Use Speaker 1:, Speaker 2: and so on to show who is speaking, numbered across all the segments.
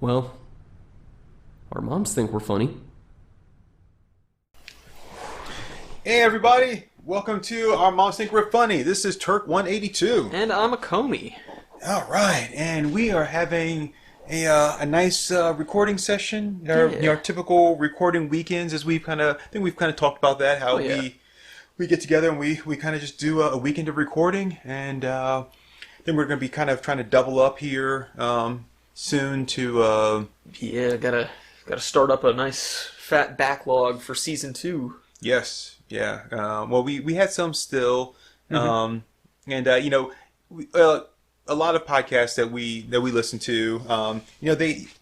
Speaker 1: Well, our moms think we're funny.
Speaker 2: Hey everybody, welcome to Our Moms Think We're Funny. This is Turk182.
Speaker 1: And I'm Acomi.
Speaker 2: Alright, and we are having a nice recording session. Our typical recording weekends, as we've I think we've talked about that, how we get together and we kind of just do a weekend of recording, and then we're going to be kind of trying to double up here soon to...
Speaker 1: gotta start up a nice fat backlog for season 2.
Speaker 2: Yes, yeah. Well, we had some still, and a lot of podcasts that we listen to,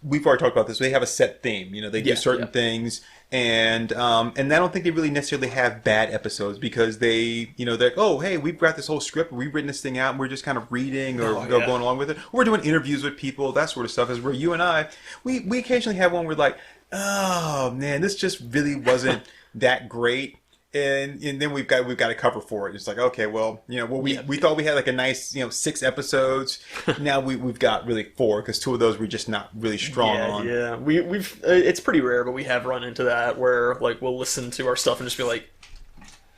Speaker 2: we've already talked about this. They have a set theme. They do certain things, and I don't think they really necessarily have bad episodes because they're like, oh, hey, we've got this whole script, we've written this thing out, and we're just kind of reading or going along with it. We're doing interviews with people, that sort of stuff. As where you and I, we occasionally have one where like, oh man, this just really wasn't that great. And then we've got to cover for it. It's like, okay, well, we thought we had like a nice 6 episodes. Now we've got really 4 because 2 of those we're just not really strong on.
Speaker 1: Yeah, we've it's pretty rare, but we have run into that where like we'll listen to our stuff and just be like,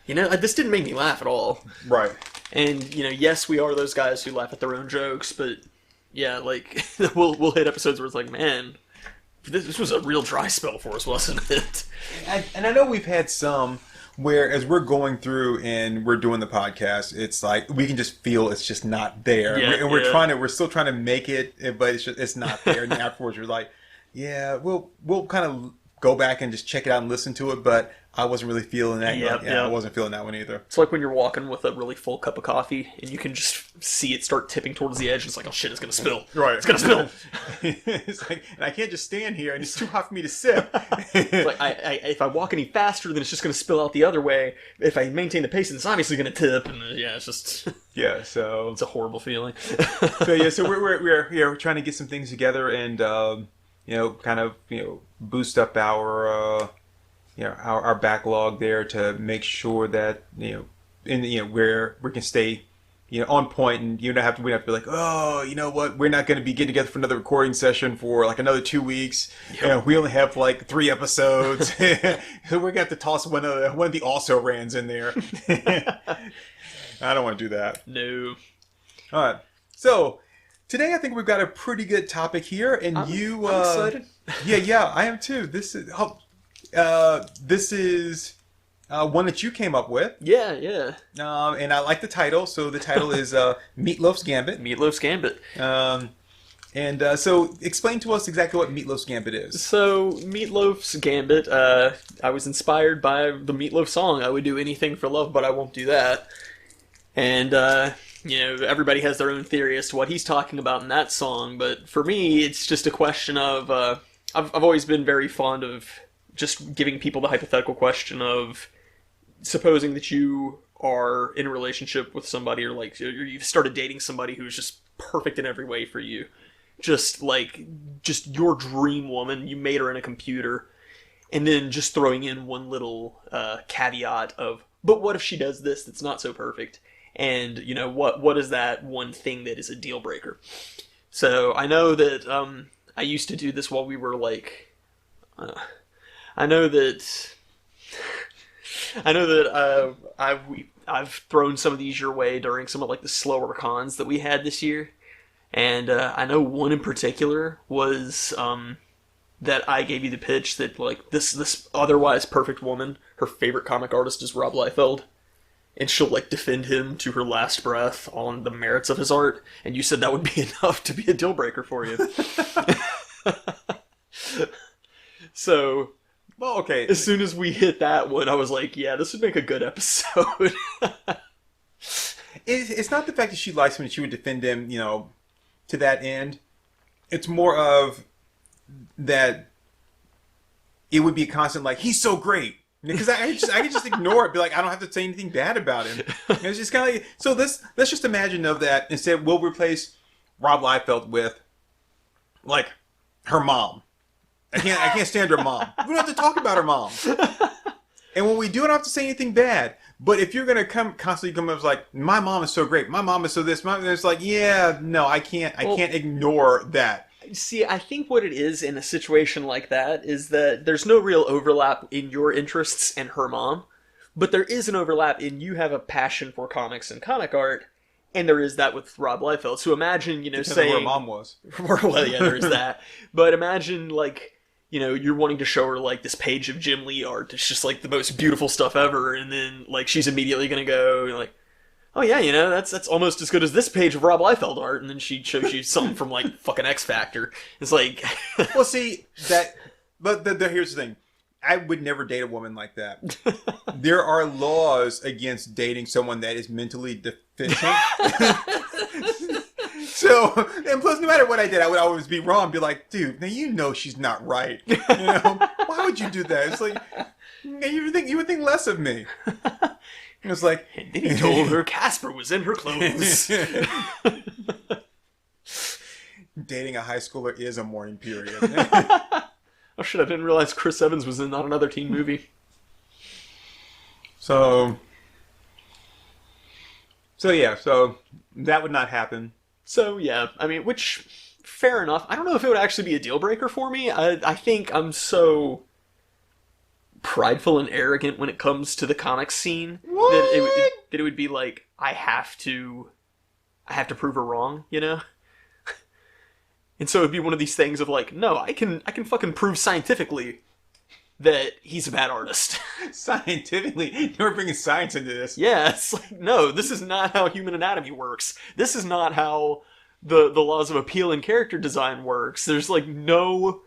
Speaker 1: this didn't make me laugh at all.
Speaker 2: Right.
Speaker 1: And yes, we are those guys who laugh at their own jokes, but yeah, like we'll hit episodes where it's like, man, this was a real dry spell for us, wasn't it?
Speaker 2: And I know we've had some where as we're going through and we're doing the podcast, it's like we can just feel it's just not there, and we're still trying to make it, but it's not there. And afterwards, you're like, yeah, we'll kind of go back and just check it out and listen to it, but I wasn't really feeling that. I wasn't feeling that one either.
Speaker 1: It's like when you're walking with a really full cup of coffee and you can just see it start tipping towards the edge. And it's like, oh shit, it's gonna spill.
Speaker 2: Right,
Speaker 1: it's gonna spill.
Speaker 2: It's like, and I can't just stand here, and it's too hot for me to sip.
Speaker 1: It's like if I walk any faster, then it's just gonna spill out the other way. If I maintain the pace, it's obviously gonna tip, and it's just
Speaker 2: So
Speaker 1: it's a horrible feeling.
Speaker 2: So we're trying to get some things together and boost up our our backlog there to make sure that where we can stay on point, and we don't have to be like, oh, you know what, we're not going to be getting together for another recording session for like another 2 weeks. We only have like 3 episodes. So we're gonna have to toss one of the also rans in there. I don't want to do that.
Speaker 1: No.
Speaker 2: All right, so today I think we've got a pretty good topic here, and I'm
Speaker 1: excited.
Speaker 2: Yeah, I am too. This is one that you came up with.
Speaker 1: Yeah.
Speaker 2: And I like the title. So the title is Meatloaf's Gambit.
Speaker 1: Meatloaf's Gambit.
Speaker 2: So explain to us exactly what Meatloaf's Gambit is.
Speaker 1: So Meatloaf's Gambit, I was inspired by the Meatloaf song, I would do anything for love, but I won't do that. And, everybody has their own theory as to what he's talking about in that song, but for me, it's just a question of, I've always been very fond of just giving people the hypothetical question of, supposing that you are in a relationship with somebody, or like you've started dating somebody who's just perfect in every way for you, just your dream woman, you made her in a computer, and then just throwing in one little caveat of, but what if she does this that's not so perfect? And what is that one thing that is a deal breaker? So I know that I used to do this while we were like, I've thrown some of these your way during some of like the slower cons that we had this year, and I know one in particular was that I gave you the pitch that like this otherwise perfect woman, her favorite comic artist is Rob Liefeld, and she'll like defend him to her last breath on the merits of his art, and you said that would be enough to be a deal breaker for you. So, well, okay. As soon as we hit that one, I was like, yeah, this would make a good episode.
Speaker 2: It's not the fact that she likes him and she would defend him, to that end. It's more of that it would be a constant like, he's so great. Because I could just ignore it, be like, I don't have to say anything bad about him. And it's just kind of like, so let's just imagine of that. Instead, we'll replace Rob Liefeld with like her mom. I can't stand her mom. We don't have to talk about her mom. And when we do, I don't have to say anything bad. But if you're gonna constantly come up like, my mom is so great, my mom is so this, it's like, yeah, no, I can't ignore that.
Speaker 1: See, I think what it is in a situation like that is that there's no real overlap in your interests and her mom, but there is an overlap in you have a passion for comics and comic art, and there is that with Rob Liefeld. So imagine, saying...
Speaker 2: where mom was.
Speaker 1: Well, yeah, there is that. But imagine, you're wanting to show her, this page of Jim Lee art. It's just, the most beautiful stuff ever, and then, she's immediately gonna go, oh yeah, that's almost as good as this page of Rob Liefeld art, and then she shows you something from, fucking X Factor. It's like...
Speaker 2: Well, see, but here's the thing. I would never date a woman like that. There are laws against dating someone that is mentally deficient. So, and plus, no matter what I did, I would always be wrong. Be like, dude, now she's not right. Why would you do that? It's like, you would think less of me. It was like,
Speaker 1: and then he told her Casper was in her clothes.
Speaker 2: Dating a high schooler is a mourning period.
Speaker 1: Oh shit, I didn't realize Chris Evans was in another teen movie.
Speaker 2: So yeah, that would not happen.
Speaker 1: So yeah, I mean, which, fair enough. I don't know if it would actually be a deal breaker for me. I think I'm so prideful and arrogant when it comes to the comics scene that it would be like, I have to prove her wrong, And so it'd be one of these things of no, I can fucking prove scientifically that he's a bad artist.
Speaker 2: Scientifically? You're bringing science into this.
Speaker 1: Yeah, it's no, this is not how human anatomy works. This is not how the laws of appeal and character design works. There's no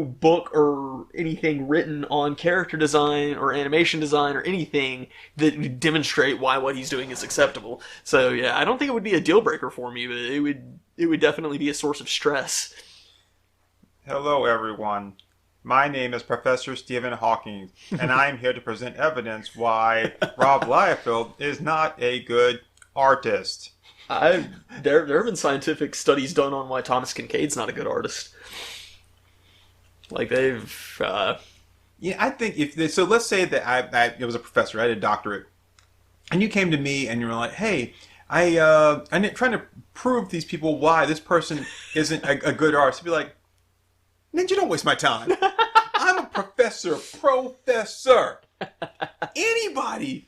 Speaker 1: book or anything written on character design or animation design or anything that would demonstrate why what he's doing is acceptable. So yeah, I don't think it would be a deal breaker for me, but it would definitely be a source of stress.
Speaker 2: Hello, everyone. My name is Professor Stephen Hawking, and I am here to present evidence why Rob Liefeld is not a good artist.
Speaker 1: There have been scientific studies done on why Thomas Kincaid's not a good artist. They've...
Speaker 2: Yeah, I think so let's say that I was a professor, I had a doctorate, and you came to me and you were like, hey, I'm trying to prove to these people why this person isn't a good artist. I'd be like, Ninja, don't waste my time. I'm a professor. Anybody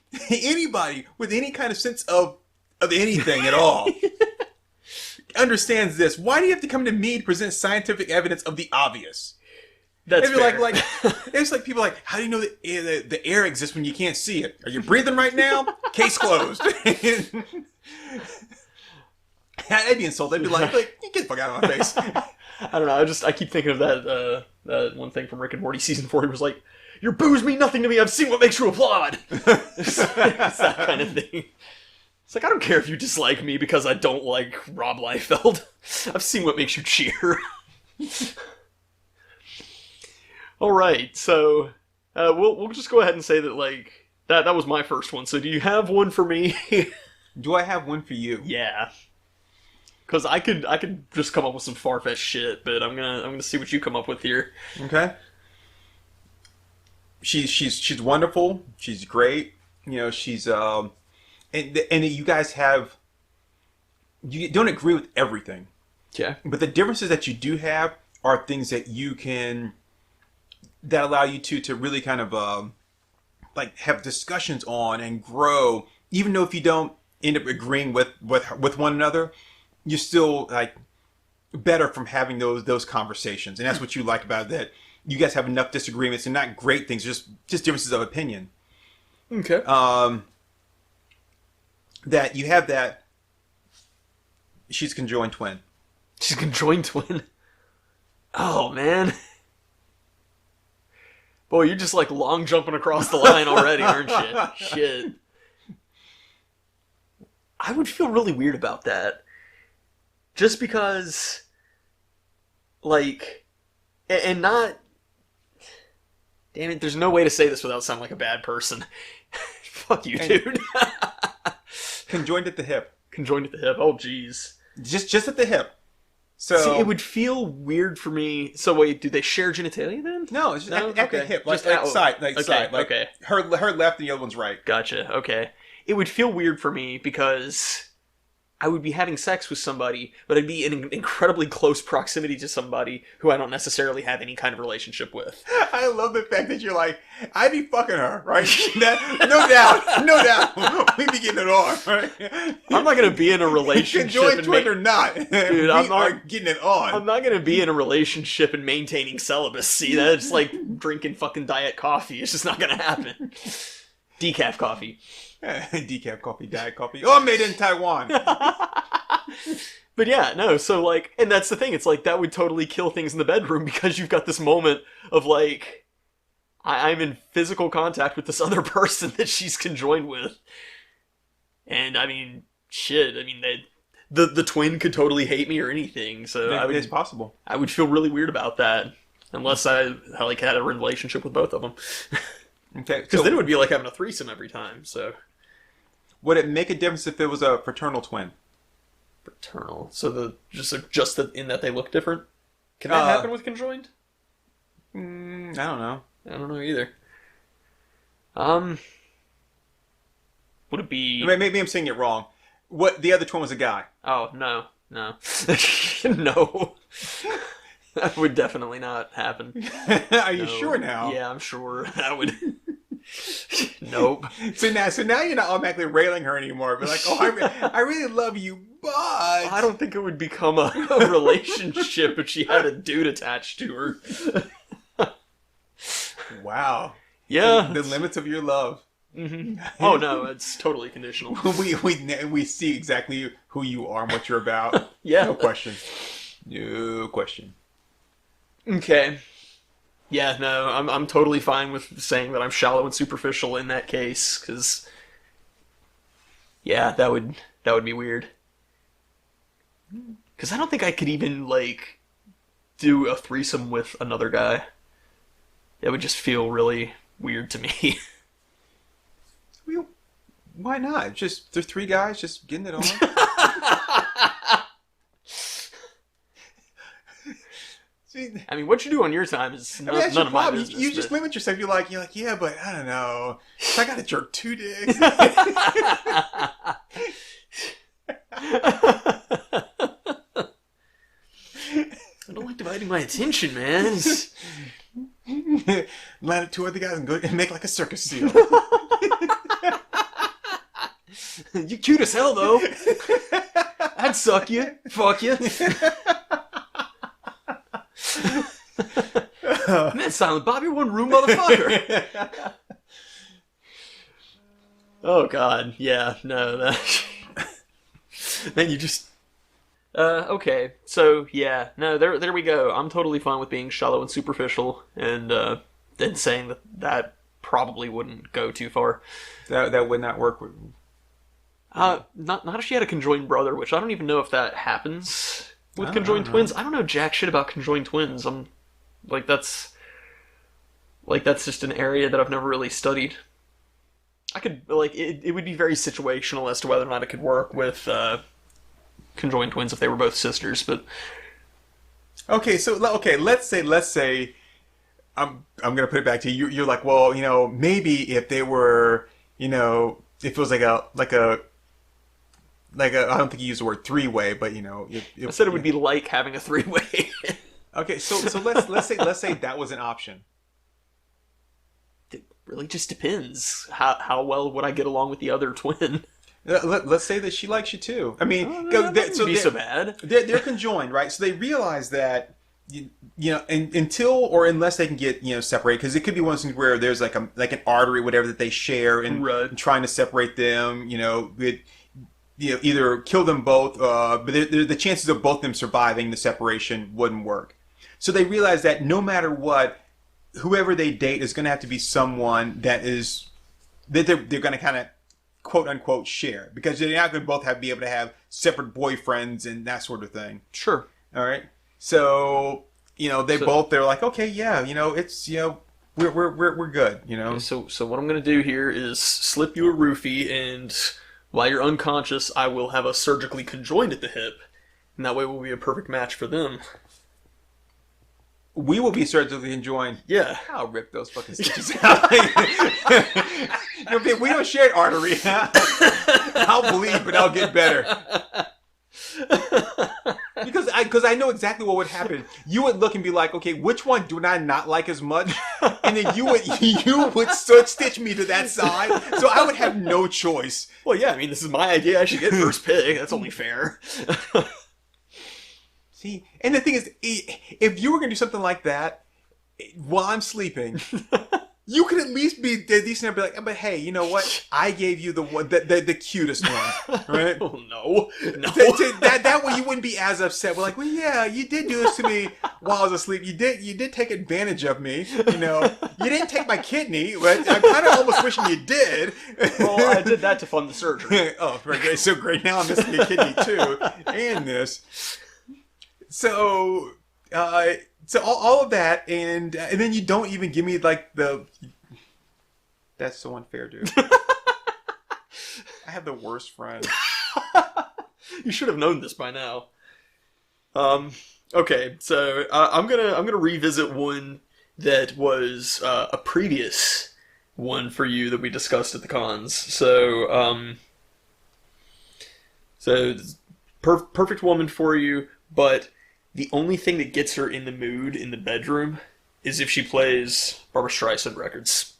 Speaker 2: with any kind of sense of anything at all understands this. Why do you have to come to me to present scientific evidence of the obvious?
Speaker 1: That's fair.
Speaker 2: It's like people are like, how do you know that the air exists when you can't see it? Are you breathing right now? Case closed. I'd be insulted. I'd be like, get the fuck out of my face.
Speaker 1: I don't know. I keep thinking of that one thing from Rick and Morty season 4. He was like, "Your boos mean nothing to me. I've seen what makes you applaud." It's that kind of thing. It's like, I don't care if you dislike me because I don't like Rob Liefeld. I've seen what makes you cheer. All right, so we'll just go ahead and say that that was my first one. So do you have one for me?
Speaker 2: Do I have one for you?
Speaker 1: Yeah. Because I could just come up with some far-fetched shit, but I'm gonna see what you come up with here.
Speaker 2: Okay. She's wonderful. She's great. She's and you guys you don't agree with everything.
Speaker 1: Yeah.
Speaker 2: But the differences that you do have are things that that allow you to really kind of have discussions on and grow, even though if you don't end up agreeing with one another. You're still better from having those conversations, and that's what you like about it, that you guys have enough disagreements and not great things, just differences of opinion.
Speaker 1: Okay.
Speaker 2: That you have that. She's a conjoined twin.
Speaker 1: She's a conjoined twin. Oh man. Boy, you're just long jumping across the line already, aren't you? Shit. I would feel really weird about that. Just because, and not... Damn it, there's no way to say this without sounding like a bad person. Fuck you, dude.
Speaker 2: Conjoined at the hip.
Speaker 1: Conjoined at the hip, oh jeez.
Speaker 2: Just at the hip. So
Speaker 1: see, it would feel weird for me. So wait, do they share genitalia then?
Speaker 2: No, it's just at the hip, side, side.
Speaker 1: Okay.
Speaker 2: Her left and the other one's right.
Speaker 1: Gotcha. Okay. It would feel weird for me because I would be having sex with somebody, but I'd be in incredibly close proximity to somebody who I don't necessarily have any kind of relationship with.
Speaker 2: I love the fact that you're like, I'd be fucking her, right? No doubt, no doubt. We'd be getting it on, right?
Speaker 1: I'm not going to be in a relationship.
Speaker 2: Conjoined twin or not,
Speaker 1: dude, I'm not
Speaker 2: getting it on.
Speaker 1: I'm not going to be in a relationship and maintaining celibacy. That's like drinking fucking diet coffee. It's just not going to happen. Decaf coffee.
Speaker 2: Decaf coffee, diet coffee. Oh, made in Taiwan.
Speaker 1: But yeah, no, so like, and that's the thing, it's like, that would totally kill things in the bedroom because you've got this moment of like, I'm in physical contact with this other person that she's conjoined with. And I mean, shit, I mean, the twin could totally hate me or anything, so
Speaker 2: it's possible.
Speaker 1: I would feel really weird about that, unless I like had a relationship with both of them.
Speaker 2: Okay.
Speaker 1: Because then it would be like having a threesome every time, so.
Speaker 2: Would it make a difference if it was a fraternal twin?
Speaker 1: Fraternal. So just in that they look different? Can that happen with conjoined?
Speaker 2: I don't know.
Speaker 1: I don't know either. Would it be...
Speaker 2: Maybe I'm saying it wrong. What, the other twin was a guy?
Speaker 1: Oh, no. No. That would definitely not happen.
Speaker 2: Are you sure now?
Speaker 1: Yeah, I'm sure. That would... Nope.
Speaker 2: So now you're not automatically railing her anymore. But like, oh, I really love you, but
Speaker 1: I don't think it would become a relationship if she had a dude attached to her.
Speaker 2: Wow.
Speaker 1: Yeah.
Speaker 2: The limits of your love.
Speaker 1: Mm-hmm. Oh no, it's totally conditional.
Speaker 2: we see exactly who you are and what you're about.
Speaker 1: Yeah.
Speaker 2: No question. No question.
Speaker 1: Okay. Yeah, no, I'm totally fine with saying that I'm shallow and superficial in that case, because yeah, that would be weird. Because I don't think I could even like do a threesome with another guy. It would just feel really weird to me.
Speaker 2: Why not? Just they're three guys just getting it on.
Speaker 1: I mean, what you do on your time is none of my business.
Speaker 2: You just limit yourself. You're like, yeah, but I don't know. I got to jerk 2 dicks.
Speaker 1: I don't like dividing my attention, man.
Speaker 2: Land 2 other guys and go and make like a circus seal.
Speaker 1: You cute as hell, though. I'd suck you. Fuck you. Man, Silent Bob, you're one rude motherfucker. Oh god, yeah, no, then you just okay, so yeah, no, there we go. I'm totally fine with being shallow and superficial, and then saying that probably wouldn't go too far.
Speaker 2: That would not work with
Speaker 1: not if she had a conjoined brother, which I don't even know if that happens with conjoined twins. I don't know jack shit about conjoined twins. I'm like that's just an area that I've never really studied. I could like it would be very situational as to whether or not it could work with conjoined twins if they were both sisters, but
Speaker 2: okay, let's say I'm gonna put it back to you. You're like, well, maybe if they were, if it was like a I don't think you used the word 3-way, but
Speaker 1: I said it would be like having a 3-way.
Speaker 2: Okay, so let's say that was an option.
Speaker 1: It really just depends. How well would I get along with the other twin?
Speaker 2: Let's say that she likes you too. I mean,
Speaker 1: that wouldn't be so bad.
Speaker 2: They're conjoined, right? So they realize that until or unless they can get separated, because it could be one of those things where there's like an artery, whatever that they share, and trying to separate them, either kill them both, but the chances of both of them surviving the separation wouldn't work. So they realize that no matter what, whoever they date is going to have to be someone that they're going to kind of quote unquote share, because they're not going to both be able to have separate boyfriends and that sort of thing.
Speaker 1: Sure.
Speaker 2: All right. So they're like, okay, yeah, it's we're good,
Speaker 1: So what I'm going to do here is slip you a roofie, and while you're unconscious, I will have us surgically conjoined at the hip, and that way we'll be a perfect match for them.
Speaker 2: we will be certainly enjoying.
Speaker 1: Yeah.
Speaker 2: I'll rip those fucking stitches out. We don't share an artery. I'll bleed, but I'll get better. Because I know exactly what would happen. You would look and be like, okay, which one do I not like as much? And then you would stitch me to that side, so I would have no choice.
Speaker 1: Well, yeah, I mean, this is my idea. I should get first pick. That's only fair.
Speaker 2: See, and the thing is, if you were going to do something like that while I'm sleeping, you could at least be decent and be like, but hey, you know what? I gave you the cutest one, right?
Speaker 1: Oh, no.
Speaker 2: That way you wouldn't be as upset. We're like, well, yeah, you did do this to me while I was asleep. You did take advantage of me. You know, you didn't take my kidney, but I'm kind of almost wishing you did.
Speaker 1: Well, I did that to fund the surgery.
Speaker 2: Oh, great. So great. Now I'm missing a kidney too, and this. So all of that, and then you don't even give me like the. That's so unfair, dude. I have the worst friend.
Speaker 1: You should have known this by now. Okay, so I'm gonna revisit one that was a previous one for you that we discussed at the cons. So perfect woman for you, but the only thing that gets her in the mood in the bedroom is if she plays Barbra Streisand records.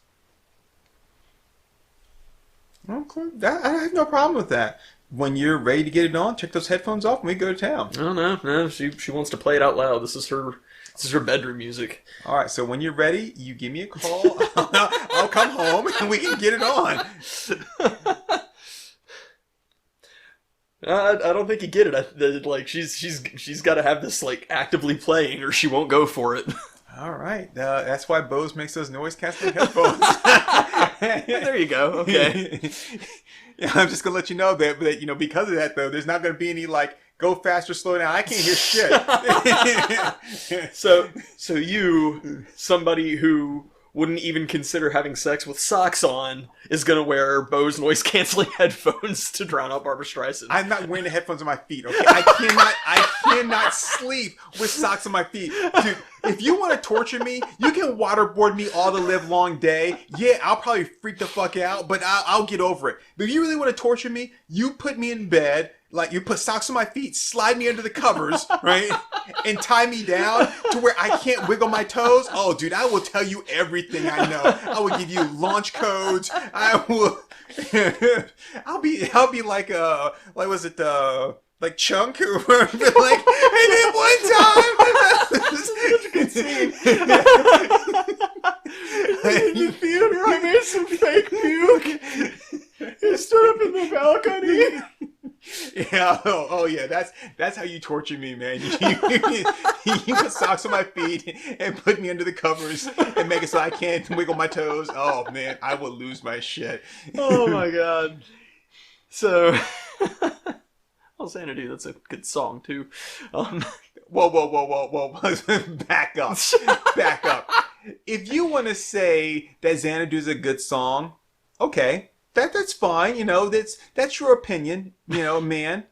Speaker 2: Okay, I have no problem with that. When you're ready to get it on, take those headphones off and we go to town.
Speaker 1: No, she wants to play it out loud. This is her bedroom music.
Speaker 2: All right, so when you're ready, you give me a call. I'll come home and we can get it on.
Speaker 1: I don't think you get it. Like she's got to have this like actively playing, or she won't go for it.
Speaker 2: All right, that's why Bose makes those noise canceling headphones.
Speaker 1: There you go. Okay.
Speaker 2: Yeah, I'm just gonna let you know that because of that though, there's not gonna be any like go faster, slow down. I can't hear shit.
Speaker 1: So you, somebody who wouldn't even consider having sex with socks on, is going to wear Bose noise-canceling headphones to drown out Barbra Streisand.
Speaker 2: I'm not wearing the headphones on my feet, okay? I cannot sleep with socks on my feet. Dude, if you want to torture me, you can waterboard me all the live long day. Yeah, I'll probably freak the fuck out, but I'll get over it. But if you really want to torture me, you put me in bed, like you put socks on my feet, slide me under the covers, right? And tie me down to where I can't wiggle my toes. Oh, dude, I will tell you everything I know. I will give you launch codes. I will. I'll be like was it like Chunk or like, and then one time.
Speaker 1: Such a good scene. In the theater, I made some fake puke. He stood up in the balcony.
Speaker 2: Yeah, oh yeah, that's how you torture me, man. You put socks on my feet and put me under the covers and make it so I can't wiggle my toes. Oh man, I will lose my shit.
Speaker 1: Oh my god. So, well, Xanadu, that's a good song too.
Speaker 2: Whoa. Back up. If you want to say that Xanadu's a good song, okay. That's fine, that's your opinion, man.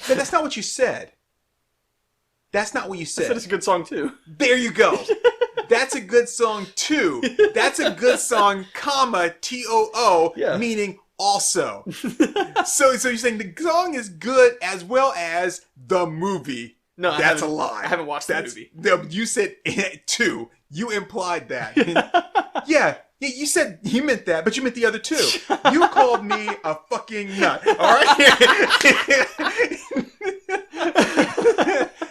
Speaker 2: But that's not what you said. That's not what you said.
Speaker 1: I said it's a good song too.
Speaker 2: There you go. That's a good song too. That's a good song, comma, TOO, yeah. Meaning also. So you're saying the song is good as well as the movie.
Speaker 1: No,
Speaker 2: that's a lie.
Speaker 1: I haven't watched the movie.
Speaker 2: You said two. You implied that. Yeah. Yeah, you said you meant that, but you meant the other two. You called me a fucking nut. All right.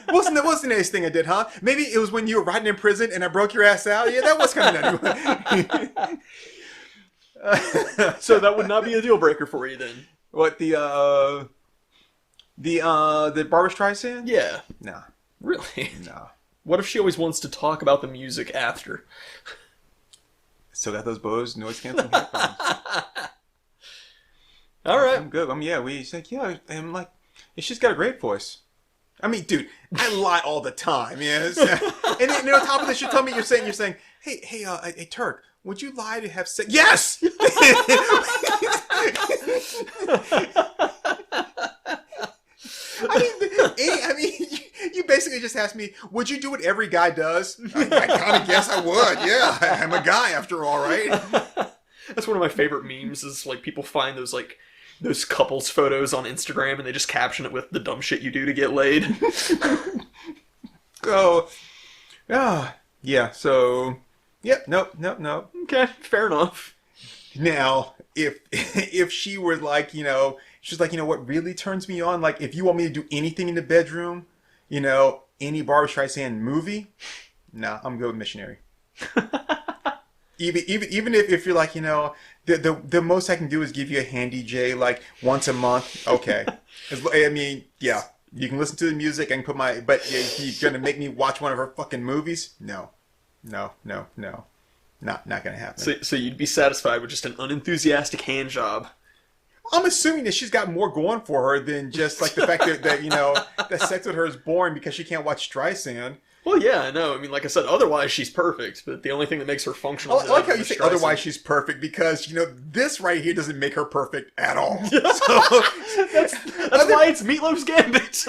Speaker 2: What's the next thing I did, huh? Maybe it was when you were riding in prison and I broke your ass out. Yeah, that was kind of nutty.
Speaker 1: So that would not be a deal breaker for you then.
Speaker 2: What the Barbra Streisand?
Speaker 1: Yeah.
Speaker 2: No.
Speaker 1: Really?
Speaker 2: No.
Speaker 1: What if she always wants to talk about the music after?
Speaker 2: Still got those Bose noise canceling headphones.
Speaker 1: All right,
Speaker 2: I'm good. She's like, yeah. I'm like, yeah, she's got a great voice. I mean, dude, I lie all the time. Yeah. And then on top of this, you're saying, hey, Turk, would you lie to have sex? Yes. I mean, you basically just asked me, would you do what every guy does? I kind of guess I would. Yeah, I'm a guy after all, right?
Speaker 1: That's one of my favorite memes is like people find those couples photos on Instagram and they just caption it with the dumb shit you do to get laid.
Speaker 2: Oh, yeah, so, yep, nope.
Speaker 1: Okay, fair enough.
Speaker 2: Now, if she were like, she's like, what really turns me on? Like, if you want me to do anything in the bedroom, any Barbra Streisand movie, nah, I'm good with Missionary. Even if you're like, the most I can do is give you a handy J like once a month. Okay, I mean, yeah, you can listen to the music. I can put but you're gonna make me watch one of her fucking movies? No, not gonna happen.
Speaker 1: So you'd be satisfied with just an unenthusiastic hand job.
Speaker 2: I'm assuming that she's got more going for her than just like the fact that that sex with her is boring because she can't watch Streisand.
Speaker 1: Well, yeah, I know. I mean, like I said, otherwise she's perfect, but the only thing that makes her functional
Speaker 2: I like how you say otherwise she's perfect because, this right here doesn't make her perfect at all. So,
Speaker 1: that's why it's Meatloaf's Gambit.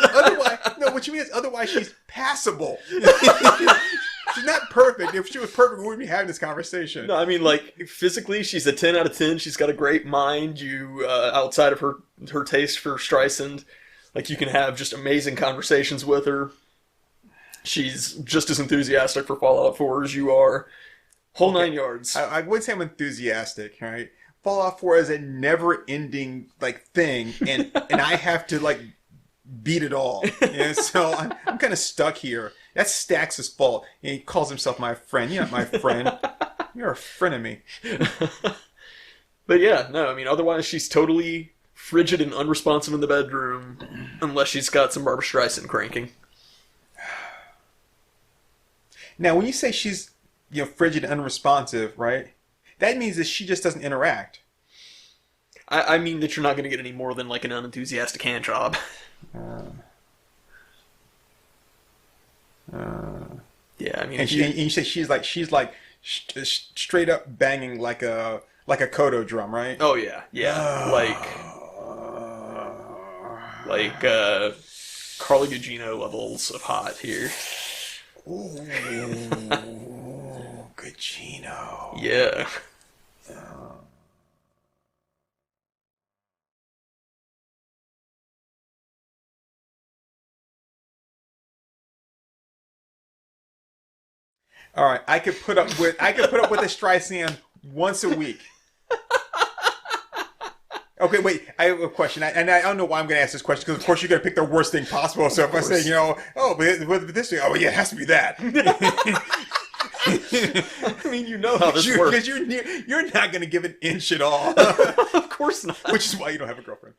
Speaker 2: What you mean is otherwise she's passable. She's not perfect. If she was perfect, we wouldn't be having this conversation.
Speaker 1: No, I mean, like, physically, she's a 10 out of 10. She's got a great mind. Outside of her taste for Streisand, like, you can have just amazing conversations with her. She's just as enthusiastic for Fallout 4 as you are. Whole 9 yards.
Speaker 2: I wouldn't say I'm enthusiastic, right? Fallout 4 is a never-ending, thing, and I have to, beat it all. So I'm kind of stuck here. That's Stax's fault. And he calls himself my friend. You're not my friend. You're a friend of me.
Speaker 1: But yeah, no, I mean, otherwise she's totally frigid and unresponsive in the bedroom, unless she's got some Barbra Streisand cranking.
Speaker 2: Now, when you say she's, frigid and unresponsive, right? That means that she just doesn't interact.
Speaker 1: I mean that you're not going to get any more than, an unenthusiastic hand job. Yeah, I mean...
Speaker 2: And you say she's straight up banging like a koto drum, right?
Speaker 1: Oh, yeah. Carly Gugino levels of hot here.
Speaker 2: Ooh, Gugino.
Speaker 1: Yeah.
Speaker 2: All right, I could put up with a Streisand once a week. Okay, wait. I have a question, and I don't know why I'm going to ask this question because, of course, you're going to pick the worst thing possible. So if I say, but this thing, yeah, it has to be that.
Speaker 1: I mean, how this works.
Speaker 2: Because you're not going to give an inch at all.
Speaker 1: Of course not.
Speaker 2: Which is why you don't have a girlfriend.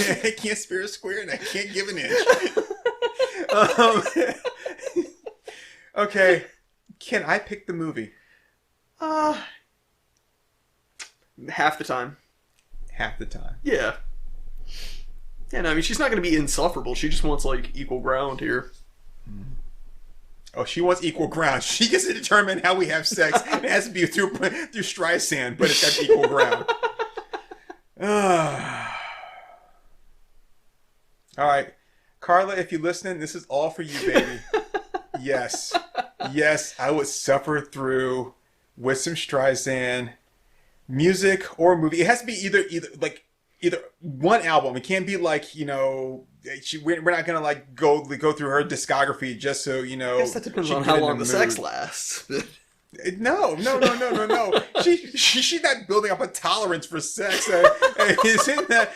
Speaker 2: I can't spare a square and I can't give an inch. Okay. Can I pick the movie?
Speaker 1: Half the time.
Speaker 2: Half the time.
Speaker 1: Yeah. Yeah, no, I mean, she's not going to be insufferable. She just wants, equal ground here.
Speaker 2: Oh, she wants equal ground. She gets to determine how we have sex. It has to be through Streisand, but it's got equal ground. All right. Carla, if you're listening, this is all for you, baby. Yes, I would suffer through with some Streisand, music or movie. It has to be either one album. It can't be we're not gonna go through her discography just so
Speaker 1: I guess that depends on how long the sex lasts.
Speaker 2: No. She's not building up a tolerance for sex. Isn't that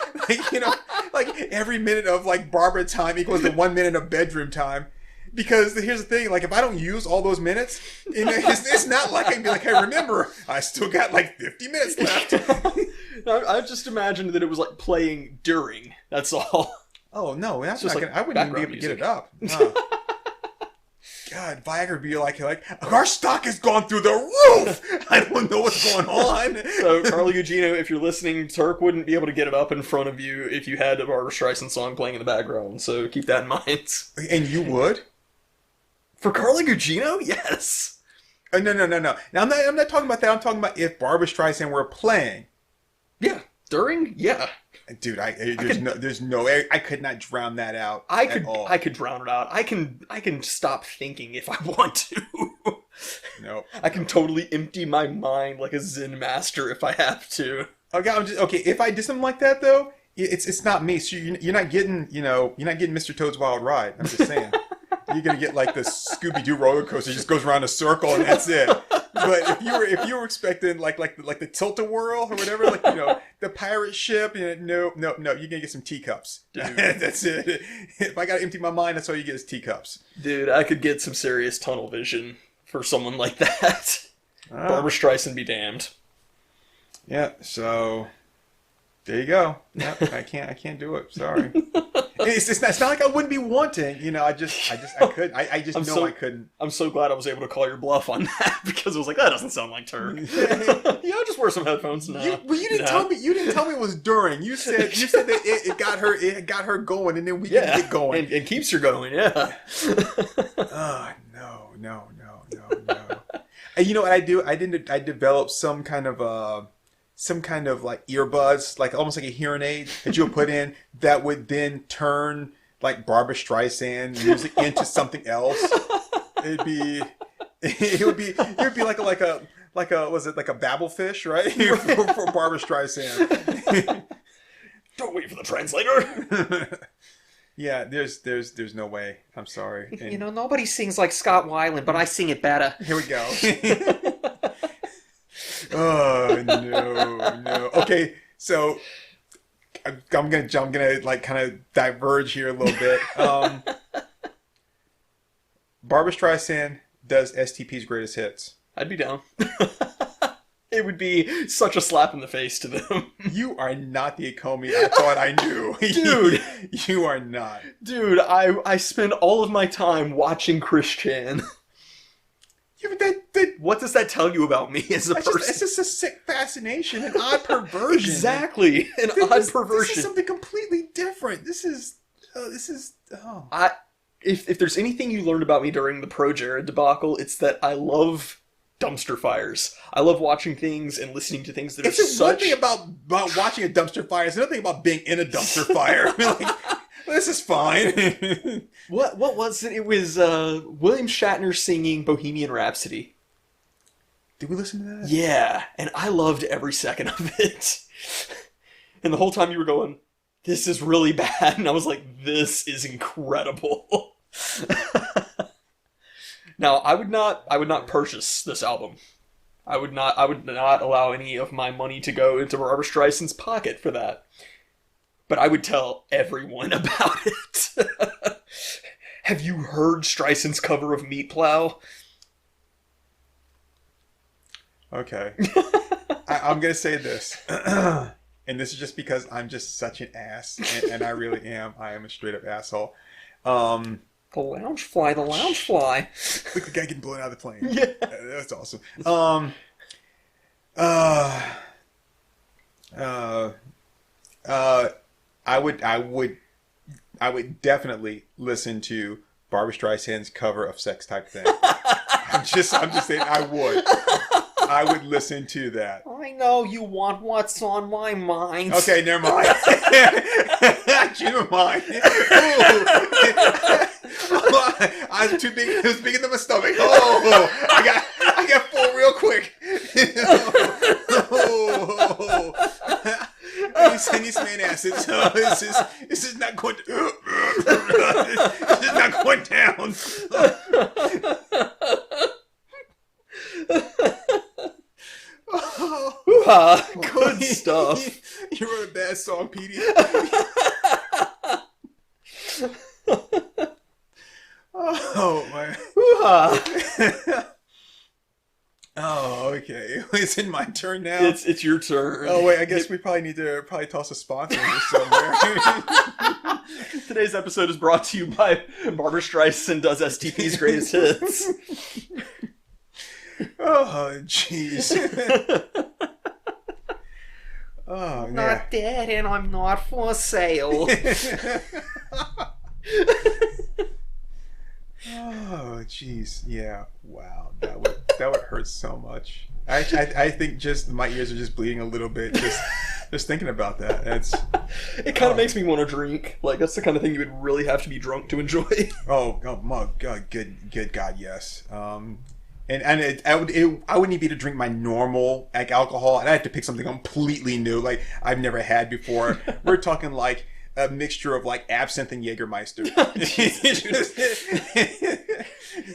Speaker 2: every minute of Barbara time equals the 1 minute of bedroom time? Because here's the thing, if I don't use all those minutes, it's not like I can be hey, remember, I still got 50 minutes left.
Speaker 1: I just imagined that it was playing during. That's all.
Speaker 2: Oh no, that's just I wouldn't even be able to get it up. No. God, Viagra would be like, our stock has gone through the roof! I don't know what's going on.
Speaker 1: So, Carly Gugino, if you're listening, Turk wouldn't be able to get it up in front of you if you had a Barbra Streisand song playing in the background, so keep that in mind.
Speaker 2: And you would?
Speaker 1: For Carly Gugino? Yes.
Speaker 2: No, no, no, no. Now I'm not talking about that. I'm talking about if Barbra Streisand were playing.
Speaker 1: Yeah, during, yeah.
Speaker 2: Dude, there's no way I could not drown that out. At all.
Speaker 1: I could drown it out. I can stop thinking if I want to.
Speaker 2: No,
Speaker 1: I can totally empty my mind like a Zen master if I have to.
Speaker 2: Okay, okay. If I did something like that though, it's not me. So you're not getting you're not getting Mr. Toad's Wild Ride. I'm just saying. You're gonna get like the Scooby Doo roller coaster, it just goes around a circle and that's it. But if you were expecting like the tilt-a-whirl or whatever, like the pirate ship, no, you're gonna get some teacups. Dude. That's it. If I gotta empty my mind, that's all you get is teacups.
Speaker 1: Dude, I could get some serious tunnel vision for someone like that. Barbra Streisand be damned.
Speaker 2: Yeah. So there you go. Yep, I can't do it. Sorry. It's not like I wouldn't be wanting, I couldn't. I couldn't.
Speaker 1: I'm so glad I was able to call your bluff on that because it was like, that doesn't sound like Turk. I'll just wear some headphones now.
Speaker 2: You didn't tell me. You didn't tell me it was during. You said that it got her going, and then we can get going.
Speaker 1: And keeps her going. Yeah.
Speaker 2: Oh no. And you know what I do? I developed some kind of like earbuds, like almost like a hearing aid that you would put in that would then turn like Barbra Streisand music into something else. It would be like a was it like a babble fish, right? for Barbra Streisand.
Speaker 1: Don't wait for the translator.
Speaker 2: Yeah, there's no way. I'm sorry. And
Speaker 1: nobody sings like Scott Weiland, but I sing it better.
Speaker 2: Here we go. Oh no. Okay, so I'm gonna like kind of diverge here a little bit. Barbra Streisand does STP's greatest hits.
Speaker 1: I'd be down. It would be such a slap in the face to them.
Speaker 2: You are not the Acomi I thought I knew.
Speaker 1: Dude.
Speaker 2: You are not.
Speaker 1: Dude, I spend all of my time watching Chris Chan. What does that tell you about me as a person?
Speaker 2: It's just a sick fascination, an odd perversion.
Speaker 1: Exactly, odd perversion.
Speaker 2: This is something completely different. This is.
Speaker 1: If there's anything you learned about me during the Pro Jared debacle, it's that I love dumpster fires. I love watching things and listening to things that are such...
Speaker 2: It's just one thing about watching a dumpster fire. It's another thing about being in a dumpster fire. I mean, like, this is fine.
Speaker 1: What was it? It was William Shatner singing Bohemian Rhapsody.
Speaker 2: Did we listen to that?
Speaker 1: Yeah, and I loved every second of it. And the whole time you were going, this is really bad. And I was like, this is incredible. Now, I would not purchase this album. I would not allow any of my money to go into Barbra Streisand's pocket for that. But I would tell everyone about it. Have you heard Streisand's cover of Meat Plow?
Speaker 2: Okay. I'm going to say this. And this is just because I'm just such an ass. And I really am. I am a straight up asshole.
Speaker 1: The lounge fly. Look
Speaker 2: at the guy getting blown out of the plane.
Speaker 1: Yeah.
Speaker 2: That's awesome. I would definitely listen to Barbra Streisand's cover of Sex Type Thing. I'm just saying I would listen to that.
Speaker 1: I know you want what's on my mind.
Speaker 2: Okay, never mind. Never mind. I was too big. It was bigger than my stomach. Oh, I got full real quick. I need some antacids. This is not going to. This is not going down.
Speaker 1: Good stuff.
Speaker 2: You wrote a bad song, Petey. Oh man. Oh, okay. Is it my turn now?
Speaker 1: It's your turn.
Speaker 2: Oh wait, I guess we probably need to toss a sponsor somewhere.
Speaker 1: Today's episode is brought to you by Barbra Streisand does STP's greatest hits.
Speaker 2: Oh jeez. Oh,
Speaker 1: I'm not dead and I'm not for sale.
Speaker 2: Oh jeez. Yeah. Wow. That would. That would hurt so much. I think just my ears are just bleeding a little bit just thinking about that.
Speaker 1: It kind of makes me want to drink. Like, that's the kind of thing you would really have to be drunk to enjoy.
Speaker 2: Oh my God, good God, yes. I wouldn't even be to drink my normal like alcohol, and I have to pick something completely new, like I've never had before. We're talking like a mixture of like absinthe and Jägermeister.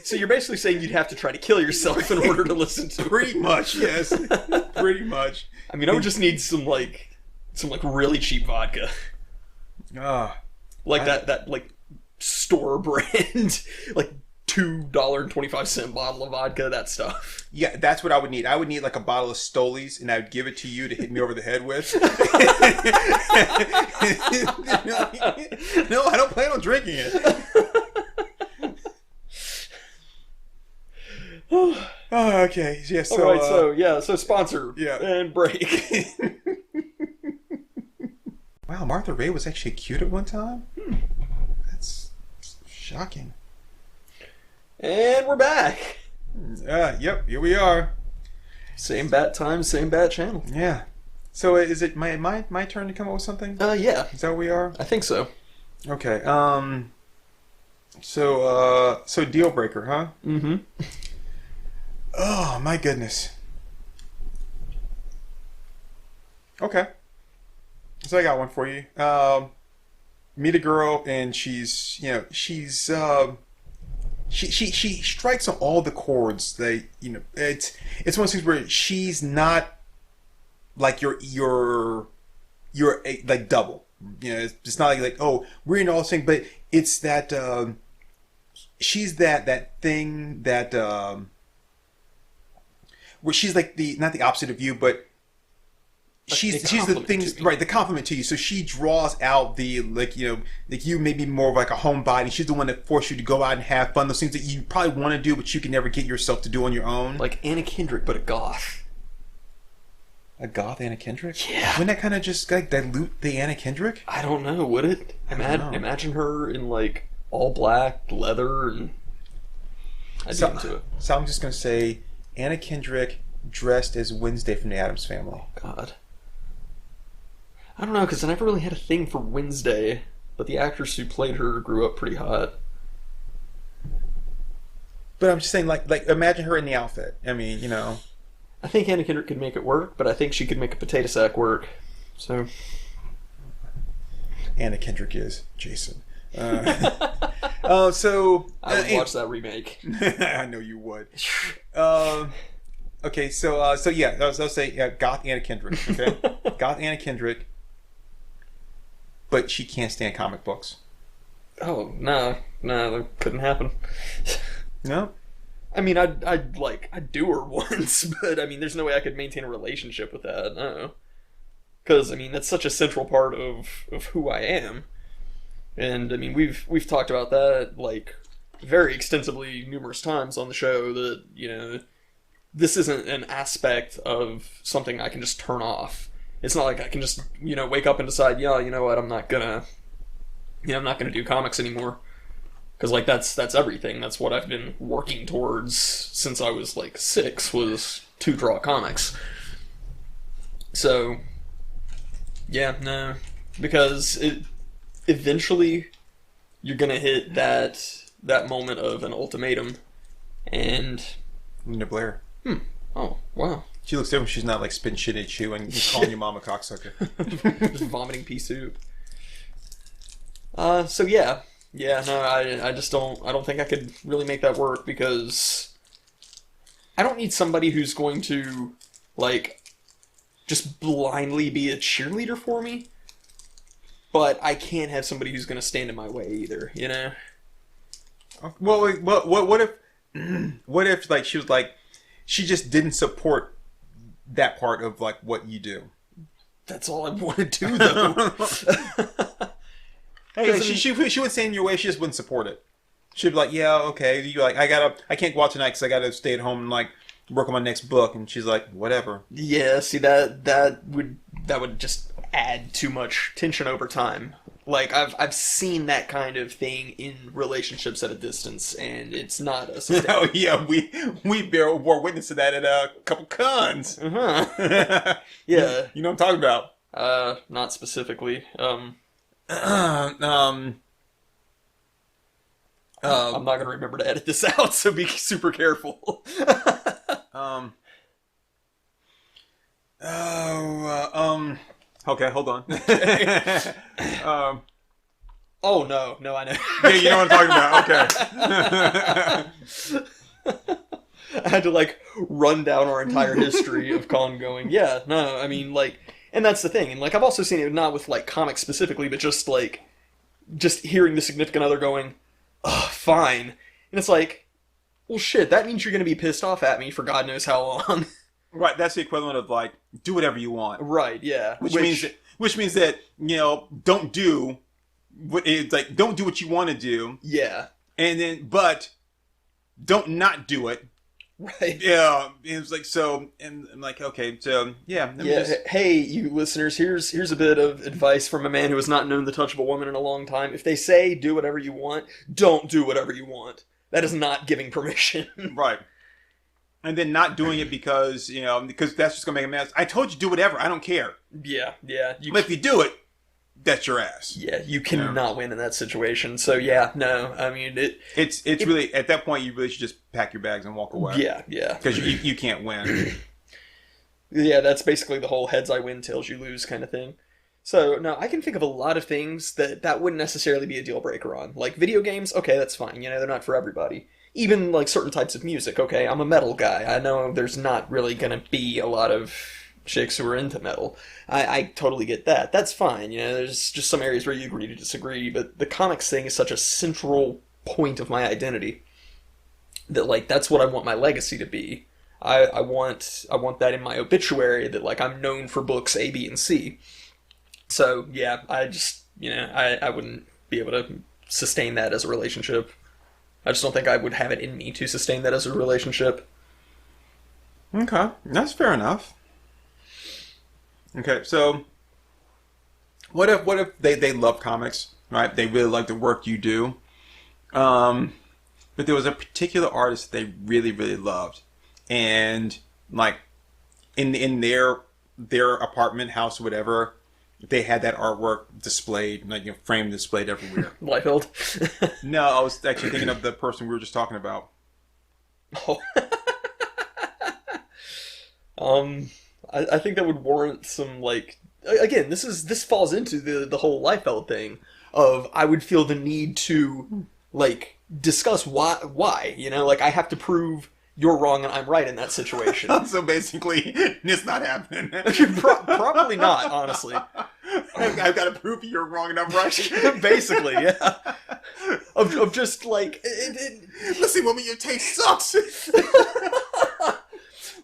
Speaker 1: So you're basically saying you'd have to try to kill yourself in order to listen to it.
Speaker 2: Pretty much, yes. Pretty much.
Speaker 1: I mean, I would just need some really cheap vodka. That like store brand, like $2.25 bottle of vodka, that stuff.
Speaker 2: Yeah, that's what I would need. I would need like a bottle of Stolies, and I would give it to you to hit me over the head with. No, I don't plan on drinking it. Oh, okay. Yeah. So,
Speaker 1: all right. So sponsor.
Speaker 2: Yeah.
Speaker 1: And break.
Speaker 2: Wow, Martha Raye was actually cute at one time. That's shocking.
Speaker 1: And we're back.
Speaker 2: Yep. Here we are.
Speaker 1: Same bat time, same bat channel.
Speaker 2: Yeah. So is it my turn to come up with something?
Speaker 1: Yeah.
Speaker 2: Is that where we are?
Speaker 1: I think so.
Speaker 2: Okay. So deal breaker, huh?
Speaker 1: Mm-hmm.
Speaker 2: Oh my goodness. Okay. So I got one for you. Meet a girl, and she strikes on all the chords. It's one of those things where she's not like your like double. It's not like oh, we're in all the thing, but it's that she's that thing that where she's like not the opposite of you, but she's the things right, the compliment to you. So she draws out the like you may be more of like a homebody. She's the one that forces you to go out and have fun. Those things that you probably want to do, but you can never get yourself to do on your own.
Speaker 1: Like Anna Kendrick, but a goth.
Speaker 2: A goth Anna Kendrick?
Speaker 1: Yeah.
Speaker 2: Wouldn't that kind of just like dilute the Anna Kendrick?
Speaker 1: I don't know. Would it? Imagine her in like all black leather, and I'd be into it.
Speaker 2: So I'm just gonna say Anna Kendrick dressed as Wednesday from the Addams Family.
Speaker 1: Oh, God. I don't know, because I never really had a thing for Wednesday, but the actress who played her grew up pretty hot.
Speaker 2: But I'm just saying, like imagine her in the outfit. I mean,
Speaker 1: I think Anna Kendrick could make it work, but I think she could make a potato sack work. So
Speaker 2: Anna Kendrick is Jason. So
Speaker 1: I would watch that remake.
Speaker 2: I know you would. Okay, so yeah, I'll say goth Anna Kendrick. Okay, goth Anna Kendrick, but she can't stand comic books.
Speaker 1: Oh no, that couldn't happen.
Speaker 2: No. I
Speaker 1: mean, I'd do her once, but I mean, there's no way I could maintain a relationship with that. No, because I mean, that's such a central part of who I am, and I mean, we've talked about that like very extensively numerous times on the show. That this isn't an aspect of something I can just turn off. It's not like I can just wake up and decide, yeah, you know what, I'm not gonna do comics anymore. Because like that's everything. That's what I've been working towards since I was like 6, was to draw comics. So yeah, no, because eventually you're gonna hit that moment of an ultimatum, and
Speaker 2: Linda Blair.
Speaker 1: Oh wow.
Speaker 2: She looks different. She's not like spitting shit at you and calling your mom a cocksucker.
Speaker 1: Just vomiting pea soup. So yeah. Yeah, no, I just don't. I don't think I could really make that work, because I don't need somebody who's going to like just blindly be a cheerleader for me. But I can't have somebody who's going to stand in my way either.
Speaker 2: Well, what if like she was like she just didn't support that part of like what you do?
Speaker 1: That's all I want to do, though.
Speaker 2: Hey, she wouldn't stand in your way. She just wouldn't support it. She'd be like, "Yeah, okay." You like, I can't go out tonight because I gotta stay at home and like work on my next book. And she's like, "Whatever."
Speaker 1: Yeah, see that would just add too much tension over time. Like I've seen that kind of thing in relationships at a distance, and it's not a sustainable.
Speaker 2: Oh yeah, we bore witness to that at a couple cons.
Speaker 1: Uh-huh. Yeah.
Speaker 2: You know what I'm talking about.
Speaker 1: Not specifically.
Speaker 2: Um,
Speaker 1: I'm not gonna remember to edit this out, so be super careful.
Speaker 2: um, okay, hold on.
Speaker 1: Oh no, I know.
Speaker 2: Yeah, you know what I'm talking about. Okay.
Speaker 1: I had to like run down our entire history of Con going, yeah, no, I mean like, and that's the thing, and like I've also seen it not with like comics specifically, but just like, just hearing the significant other going, oh, fine, and it's like, well shit, that means you're gonna be pissed off at me for God knows how long.
Speaker 2: Right, that's the equivalent of like, do whatever you want.
Speaker 1: Right, yeah.
Speaker 2: Which means that, you know, don't do what it's like, don't do what you want to do.
Speaker 1: Yeah.
Speaker 2: And then, but don't not do it.
Speaker 1: Right.
Speaker 2: Yeah. It's like, so, and I'm like, okay, so, yeah.
Speaker 1: Hey, you listeners, here's a bit of advice from a man who has not known the touch of a woman in a long time. If they say do whatever you want, don't do whatever you want. That is not giving permission.
Speaker 2: Right. And then not doing it because, you know, because that's just going to make a mess. I told you do whatever. I don't care.
Speaker 1: Yeah.
Speaker 2: But if you do it, that's your ass.
Speaker 1: Yeah, you cannot win in that situation. So yeah, no, I mean
Speaker 2: it's really, at that point you really should just pack your bags and walk away.
Speaker 1: Yeah.
Speaker 2: Because you can't win.
Speaker 1: Yeah, that's basically the whole heads I win, tails you lose kind of thing. So no, I can think of a lot of things that wouldn't necessarily be a deal breaker on. Like video games, okay, that's fine. You know, they're not for everybody. Even like certain types of music, okay, I'm a metal guy. I know there's not really gonna be a lot of chicks who are into metal. I totally get that. That's fine. You know, there's just some areas where you agree to disagree, but the comics thing is such a central point of my identity that like that's what I want my legacy to be. I want that in my obituary that like I'm known for books A, B, and C. So yeah, I just I wouldn't be able to sustain that as a relationship. I just don't think I would have it in me to sustain that as a relationship.
Speaker 2: Okay, that's fair enough. Okay, so what if they love comics, right? They really like the work you do, but there was a particular artist they really really loved, and like in their apartment, house, whatever, they had that artwork displayed, like framed, displayed everywhere.
Speaker 1: Liefeld?
Speaker 2: No, I was actually thinking of the person we were just talking about.
Speaker 1: Oh. I think that would warrant some like again. This falls into the whole Liefeld thing of I would feel the need to like discuss why like I have to prove you're wrong and I'm right in that situation.
Speaker 2: So basically, it's not happening.
Speaker 1: Probably not, honestly.
Speaker 2: I've got to prove you're wrong and I'm right.
Speaker 1: Basically, yeah. Of just like
Speaker 2: listen, woman, your taste sucks.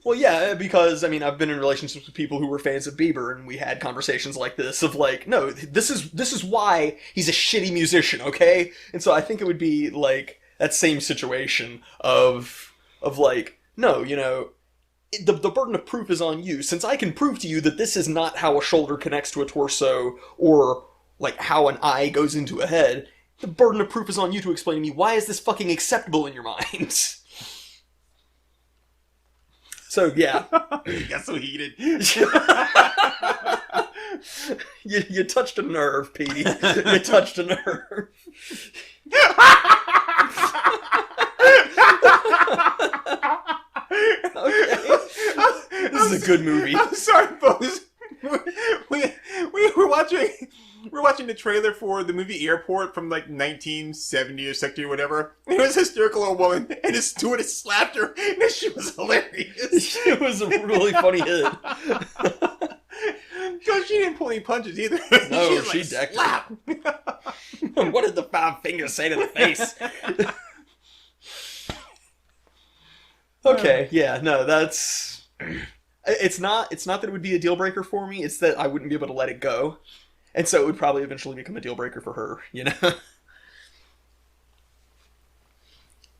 Speaker 1: Well, yeah, because, I mean, I've been in relationships with people who were fans of Bieber, and we had conversations like this of like, no, this is why he's a shitty musician, okay? And so I think it would be like that same situation of like, no, the burden of proof is on you. Since I can prove to you that this is not how a shoulder connects to a torso, or like how an eye goes into a head, the burden of proof is on you to explain to me why is this fucking acceptable in your mind. So, yeah.
Speaker 2: You got so heated.
Speaker 1: you touched a nerve, Petey. You touched a nerve. Okay. This is a good movie.
Speaker 2: I'm sorry, folks. We're watching the trailer for the movie Airport from like 1970 or 60 or whatever. It was a hysterical old woman, and the stewardess slapped her, and she was hilarious.
Speaker 1: It was a really funny hit.
Speaker 2: Because she didn't pull any punches either.
Speaker 1: No, she decked
Speaker 2: slap.
Speaker 1: What did the 5 fingers say to the face? Okay, yeah, no, that's... It's not that it would be a deal breaker for me, it's that I wouldn't be able to let it go. And so it would probably eventually become a deal breaker for her,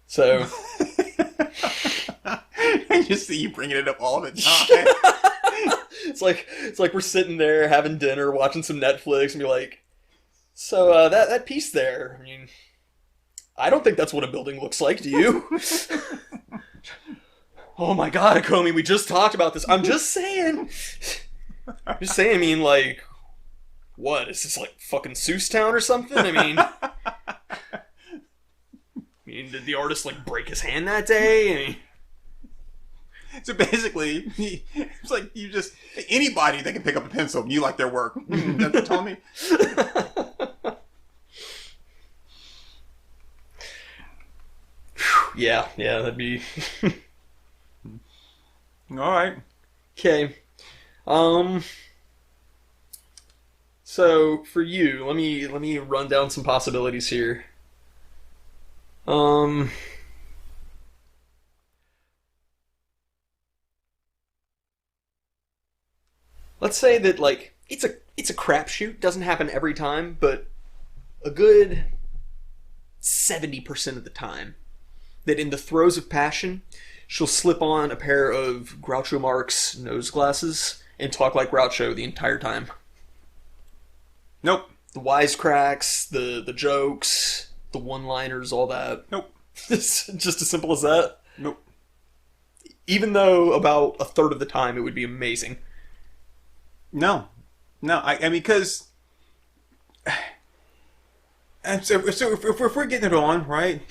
Speaker 1: So...
Speaker 2: I just see you bringing it up all the time.
Speaker 1: It's like we're sitting there having dinner, watching some Netflix, and be like, So that piece there, I mean, I don't think that's what a building looks like, do you? Oh my god, Acomi, we just talked about this. I'm just saying. I mean, like, what? Is this like fucking Seuss Town or something? Did the artist like break his hand that day? I mean,
Speaker 2: so basically, it's like you just anybody that can pick up a pencil, you like their work. That's what told me.
Speaker 1: Yeah, that'd be.
Speaker 2: All right.
Speaker 1: Okay. So for you, let me run down some possibilities here. Let's say that like it's a crapshoot, doesn't happen every time, but a good 70% of the time, that in the throes of passion, she'll slip on a pair of Groucho Marx nose glasses and talk like Groucho the entire time.
Speaker 2: Nope.
Speaker 1: The wisecracks, the jokes, the one-liners, all that.
Speaker 2: Nope.
Speaker 1: It's just as simple as that.
Speaker 2: Nope.
Speaker 1: Even though about a third of the time it would be amazing.
Speaker 2: No. I mean, because... And so if we're getting it on, right?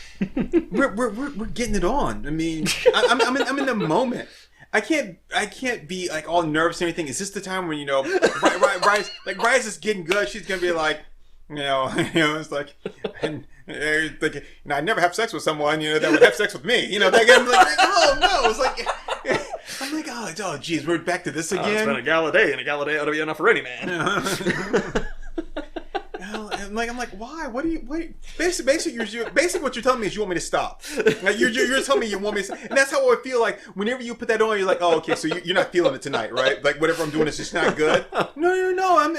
Speaker 2: we're getting it on. I mean, I'm in the moment. I can't be like all nervous and everything. Is this the time when Rise is getting good? She's gonna be like, it's like, and like, I never have sex with someone, that would have sex with me. That I'm like, oh no, it's like. I'm like, oh, geez, we're back to this again.
Speaker 1: It's been a gala day, and a gala day ought to be enough for any man.
Speaker 2: I'm like, why? What basically what you're telling me is you want me to stop. Like, you're telling me you want me to, and that's how I feel like whenever you put that on. You're like, oh, okay, so you're not feeling it tonight, right? Like whatever I'm doing is just not good. No. I'm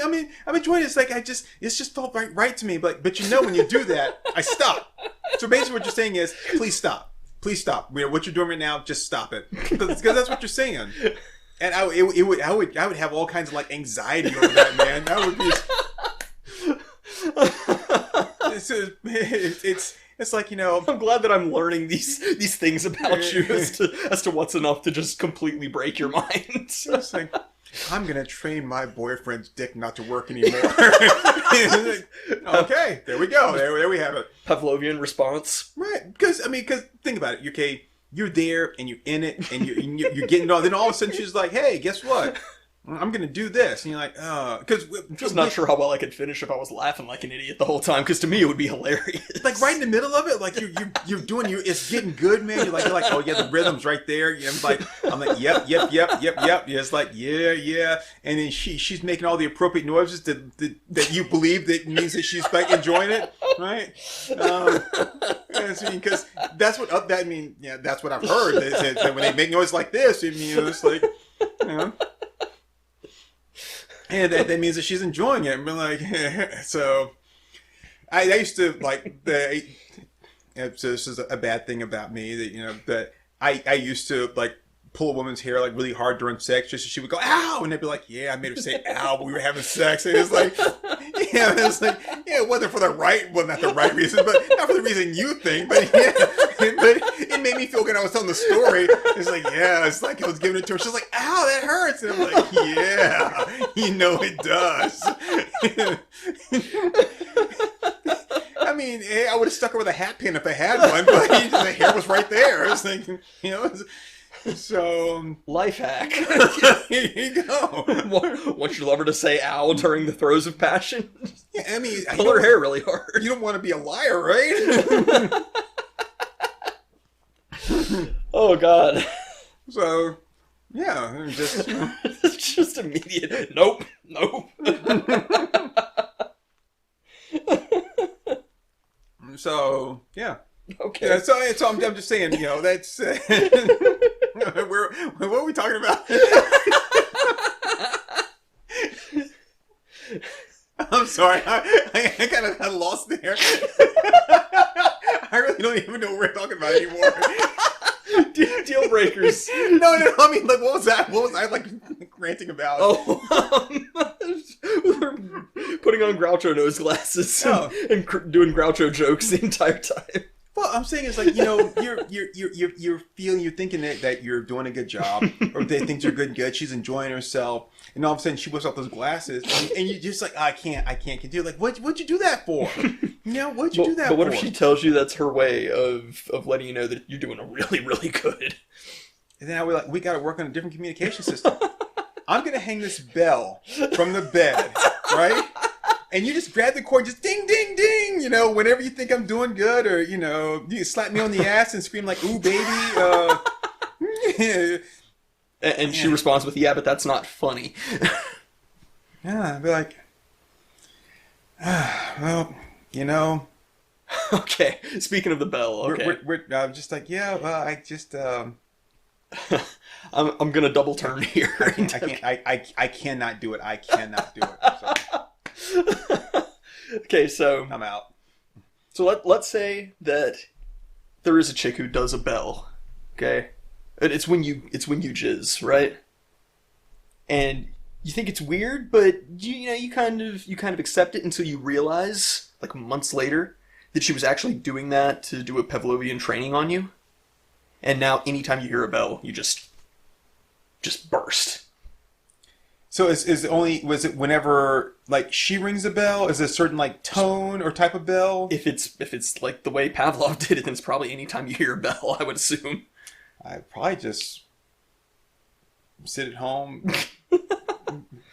Speaker 2: enjoying it. It's like it's just felt right to me. But when you do that, I stop. So basically, what you're saying is, please stop. Please stop. What you're doing right now, just stop it. Because that's what you're saying. And I would have all kinds of like anxiety over that, man. That would be. It's like,
Speaker 1: I'm glad that I'm learning these things about you as to what's enough to just completely break your mind.
Speaker 2: It's like, I'm gonna train my boyfriend's dick not to work anymore. Okay, there we go. There we have it.
Speaker 1: Pavlovian response.
Speaker 2: Right, because think about it. Okay, you're there and you're in it and you're getting it all. Then all of a sudden she's like, hey, guess what? I'm gonna do this, and you're like, because
Speaker 1: I'm just not sure how well I could finish if I was laughing like an idiot the whole time. Because to me, it would be hilarious.
Speaker 2: Like right in the middle of it, like you're doing it's getting good, man. You're like, oh yeah, the rhythm's right there. I'm like, yep. Yeah, it's like, yeah, and then she's making all the appropriate noises that you believe that means that she's like enjoying it, right? Because that's what that's what I've heard. That when they make noise like this, it's like, and that means that she's enjoying it. And we're like, so I used to like so this is a bad thing about me that I used to like pull a woman's hair like really hard during sex just so she would go, ow, and they'd be like, yeah, I made her say ow, but we were having sex. And it's like, it wasn't for the right, well, not the right reason, but not for the reason you think, but yeah. But it made me feel good. I was telling the story. It's like I was giving it to her. She's like, ow, that hurts. And I'm like, yeah, it does. I mean, I would have stuck her with a hat pin if I had one, but the hair was right there. I was thinking, so
Speaker 1: life hack.
Speaker 2: Here you go.
Speaker 1: Want your lover to say "ow" during the throes of passion?
Speaker 2: Yeah,
Speaker 1: pull her hair really hard.
Speaker 2: You don't want to be a liar, right?
Speaker 1: Oh God.
Speaker 2: So, yeah,
Speaker 1: just immediate. Nope.
Speaker 2: So, yeah.
Speaker 1: Okay.
Speaker 2: Yeah, so I'm just saying, that's what are we talking about? I'm sorry, I kind of got lost there. I really don't even know what we're talking about anymore.
Speaker 1: Deal breakers.
Speaker 2: No, I mean, like, what was that? What was I like ranting about?
Speaker 1: Oh, we're putting on Groucho nose glasses and doing Groucho jokes the entire time.
Speaker 2: Well, I'm saying is like, you're thinking that you're doing a good job, or they think you're good. She's enjoying herself, and all of a sudden she whips out those glasses, and you're just like, I can't continue. Like, what'd you do that for? What'd you do that for?
Speaker 1: But what if she tells you that's her way of letting you know that you're doing a really, really good?
Speaker 2: And then we're like, we got to work on a different communication system. I'm gonna hang this bell from the bed, right? And you just grab the cord, just ding, ding, ding, whenever you think I'm doing good, or, you slap me on the ass and scream like, ooh, baby.
Speaker 1: And she responds with, yeah, but that's not funny.
Speaker 2: Yeah, I'd be like, well,
Speaker 1: Okay, speaking of the bell, okay.
Speaker 2: I'm just like, yeah, well, I just,
Speaker 1: I'm gonna double turn here.
Speaker 2: I cannot do it. I cannot do it. So.
Speaker 1: Okay, so
Speaker 2: I'm out.
Speaker 1: So let's say that there is a chick who does a bell. Okay, it's when you jizz, right? And you think it's weird, but you kind of accept it until you realize, like months later, that she was actually doing that to do a Pavlovian training on you. And now, anytime you hear a bell, you just burst.
Speaker 2: So was it whenever like she rings a bell? Is it a certain like tone or type of bell?
Speaker 1: If it's like the way Pavlov did it, then it's probably any time you hear a bell, I would assume.
Speaker 2: I'd probably just sit at home,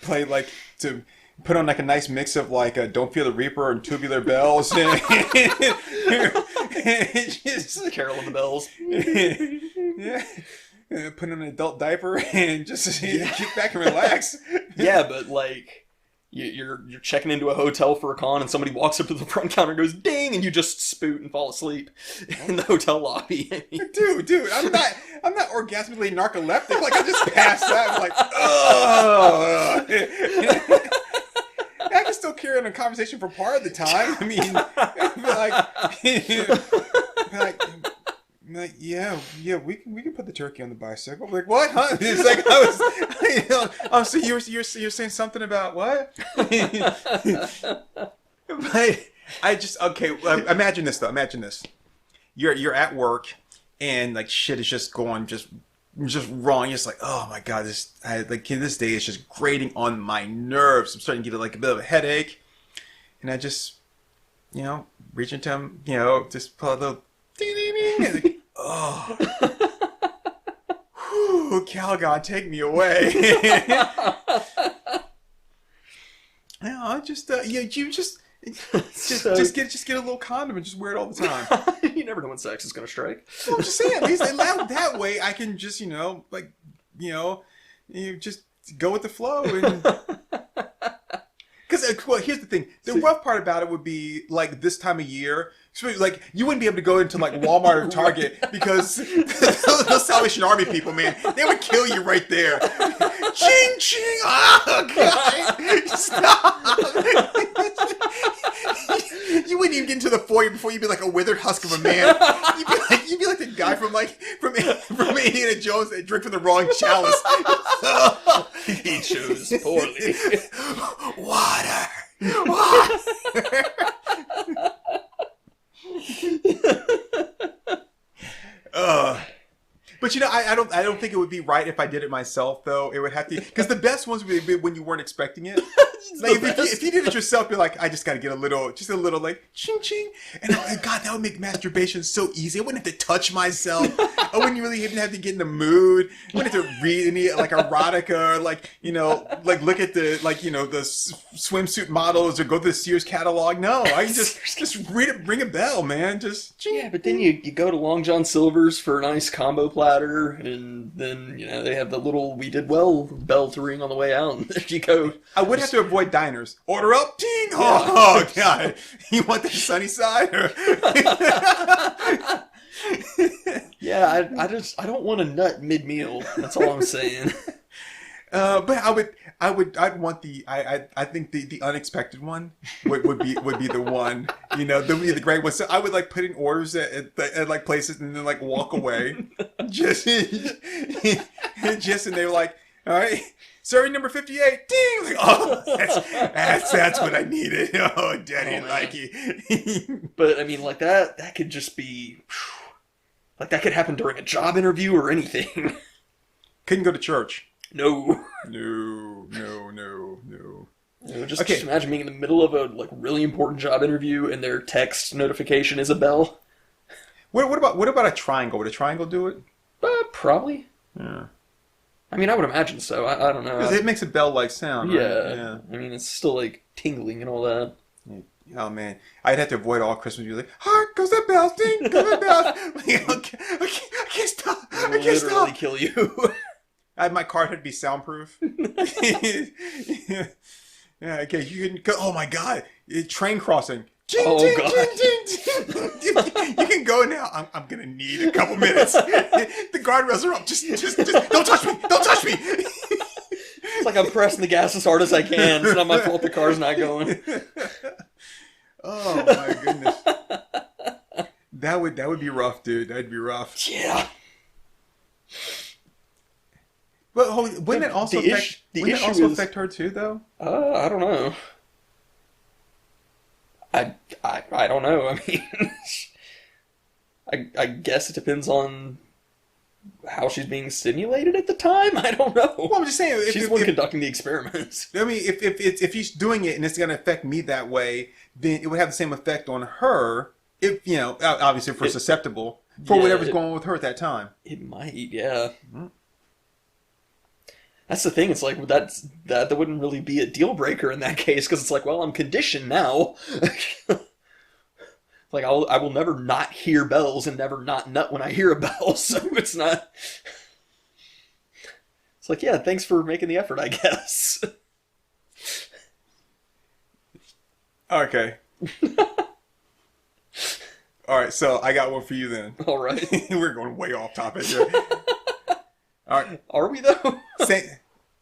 Speaker 2: play like to put on like a nice mix of like Don't Fear the Reaper and Tubular Bells and
Speaker 1: just Carol of the Bells.
Speaker 2: Yeah. Put on an adult diaper and just kick back and relax.
Speaker 1: Yeah, but like you're checking into a hotel for a con and somebody walks up to the front counter and goes ding, and you just spoot and fall asleep in the hotel lobby.
Speaker 2: Dude, I'm not orgasmically narcoleptic. Like I just passed out. I'm like, oh. I can still carry on a conversation for part of the time. I mean, like, yeah, we can put the turkey on the bicycle. I'm like, what? Huh? It's like so you're saying something about what? But imagine this though. Imagine this. You're at work and like shit is just going just wrong. You're just like, oh my god, this day is just grating on my nerves. I'm starting to get like a bit of a headache, and I just reach into him, just pull a little ding ding ding. And like, oh, whew, Calgon, take me away. Just get a little condom and just wear it all the time.
Speaker 1: You never know when sex is gonna strike.
Speaker 2: Well, I'm just saying, at least that way I can just you just go with the flow and. Because, well, here's the thing. The rough part about it would be, like, this time of year, like, you wouldn't be able to go into, like, Walmart or Target because those Salvation Army people, man, they would kill you right there. Ching, ching, oh, God, stop. You wouldn't even get into the foyer before you'd be like a withered husk of a man. You'd be like the guy from Indiana Jones that drank from the wrong chalice.
Speaker 1: He chose poorly.
Speaker 2: Water. But I don't think it would be right if I did it myself though. It would have to, because the best ones would be when you weren't expecting it. Like if you did it yourself, you're like, I just got to get a little like ching ching, and God, that would make masturbation so easy. I wouldn't have to touch myself. I wouldn't really even have to get in the mood. I wouldn't have to read any like erotica, or like look at the the swimsuit models or go to the Sears catalog. No, I can just read it, ring a bell, man. Just ching.
Speaker 1: Yeah, but then you go to Long John Silver's for a nice combo platter, and then they have the little "we did well" bell to ring on the way out. And there you go.
Speaker 2: I would have to avoid diners. Order up, ding! Oh God! You want the sunny side? Or...
Speaker 1: Yeah, I don't want a nut mid-meal. That's all I'm saying.
Speaker 2: But I'd want I think the unexpected one would be the one. The great one. So I would like put in orders at like places and then like walk away. just and they were like, all right. Sorry, number 58. Ding! Like, oh, that's what I needed. Oh, Daddy, like it.
Speaker 1: But I mean, like that could just be, like that could happen during a job interview or anything.
Speaker 2: Couldn't go to church.
Speaker 1: No. Just imagine being in the middle of a like really important job interview and their text notification is a bell.
Speaker 2: What about a triangle? Would a triangle do it?
Speaker 1: Probably.
Speaker 2: Yeah.
Speaker 1: I mean, I would imagine so. I don't know.
Speaker 2: Because it makes a bell-like sound.
Speaker 1: Yeah.
Speaker 2: Right? Yeah.
Speaker 1: I mean, it's still like tingling and all that.
Speaker 2: Oh man, I'd have to avoid all Christmas music. Hark goes the bells, ding goes the bells. I can't stop. I can't
Speaker 1: literally
Speaker 2: stop.
Speaker 1: Kill you.
Speaker 2: My car had to be soundproof. Yeah, okay, you can go. Oh my God, train crossing. Ding,
Speaker 1: oh
Speaker 2: ding,
Speaker 1: God.
Speaker 2: Ding, ding, ding. You can go now. I'm gonna need a couple minutes. The guardrails are up. Just don't touch me. Don't touch me.
Speaker 1: It's like I'm pressing the gas as hard as I can. It's not my fault the car's not going.
Speaker 2: Oh my goodness. That would be rough, dude. That'd be rough.
Speaker 1: Yeah.
Speaker 2: But wouldn't it also affect her too, though?
Speaker 1: I don't know. I don't know. I mean, I guess it depends on how she's being stimulated at the time. I don't know.
Speaker 2: Well, I'm just saying,
Speaker 1: she's the one conducting the experiments.
Speaker 2: I mean, if he's doing it and it's going to affect me that way, then it would have the same effect on her. If obviously, if we're susceptible for whatever's going on with her at that time,
Speaker 1: it might. Yeah. Mm-hmm. That's the thing. It's like that wouldn't really be a deal breaker in that case because it's like, well, I'm conditioned now. Like I will never not hear bells and never not nut when I hear a bell. So it's not. It's like, yeah, thanks for making the effort, I guess.
Speaker 2: Okay. All right. So I got one for you then.
Speaker 1: All right.
Speaker 2: We're going way off topic here. All right.
Speaker 1: Are we though?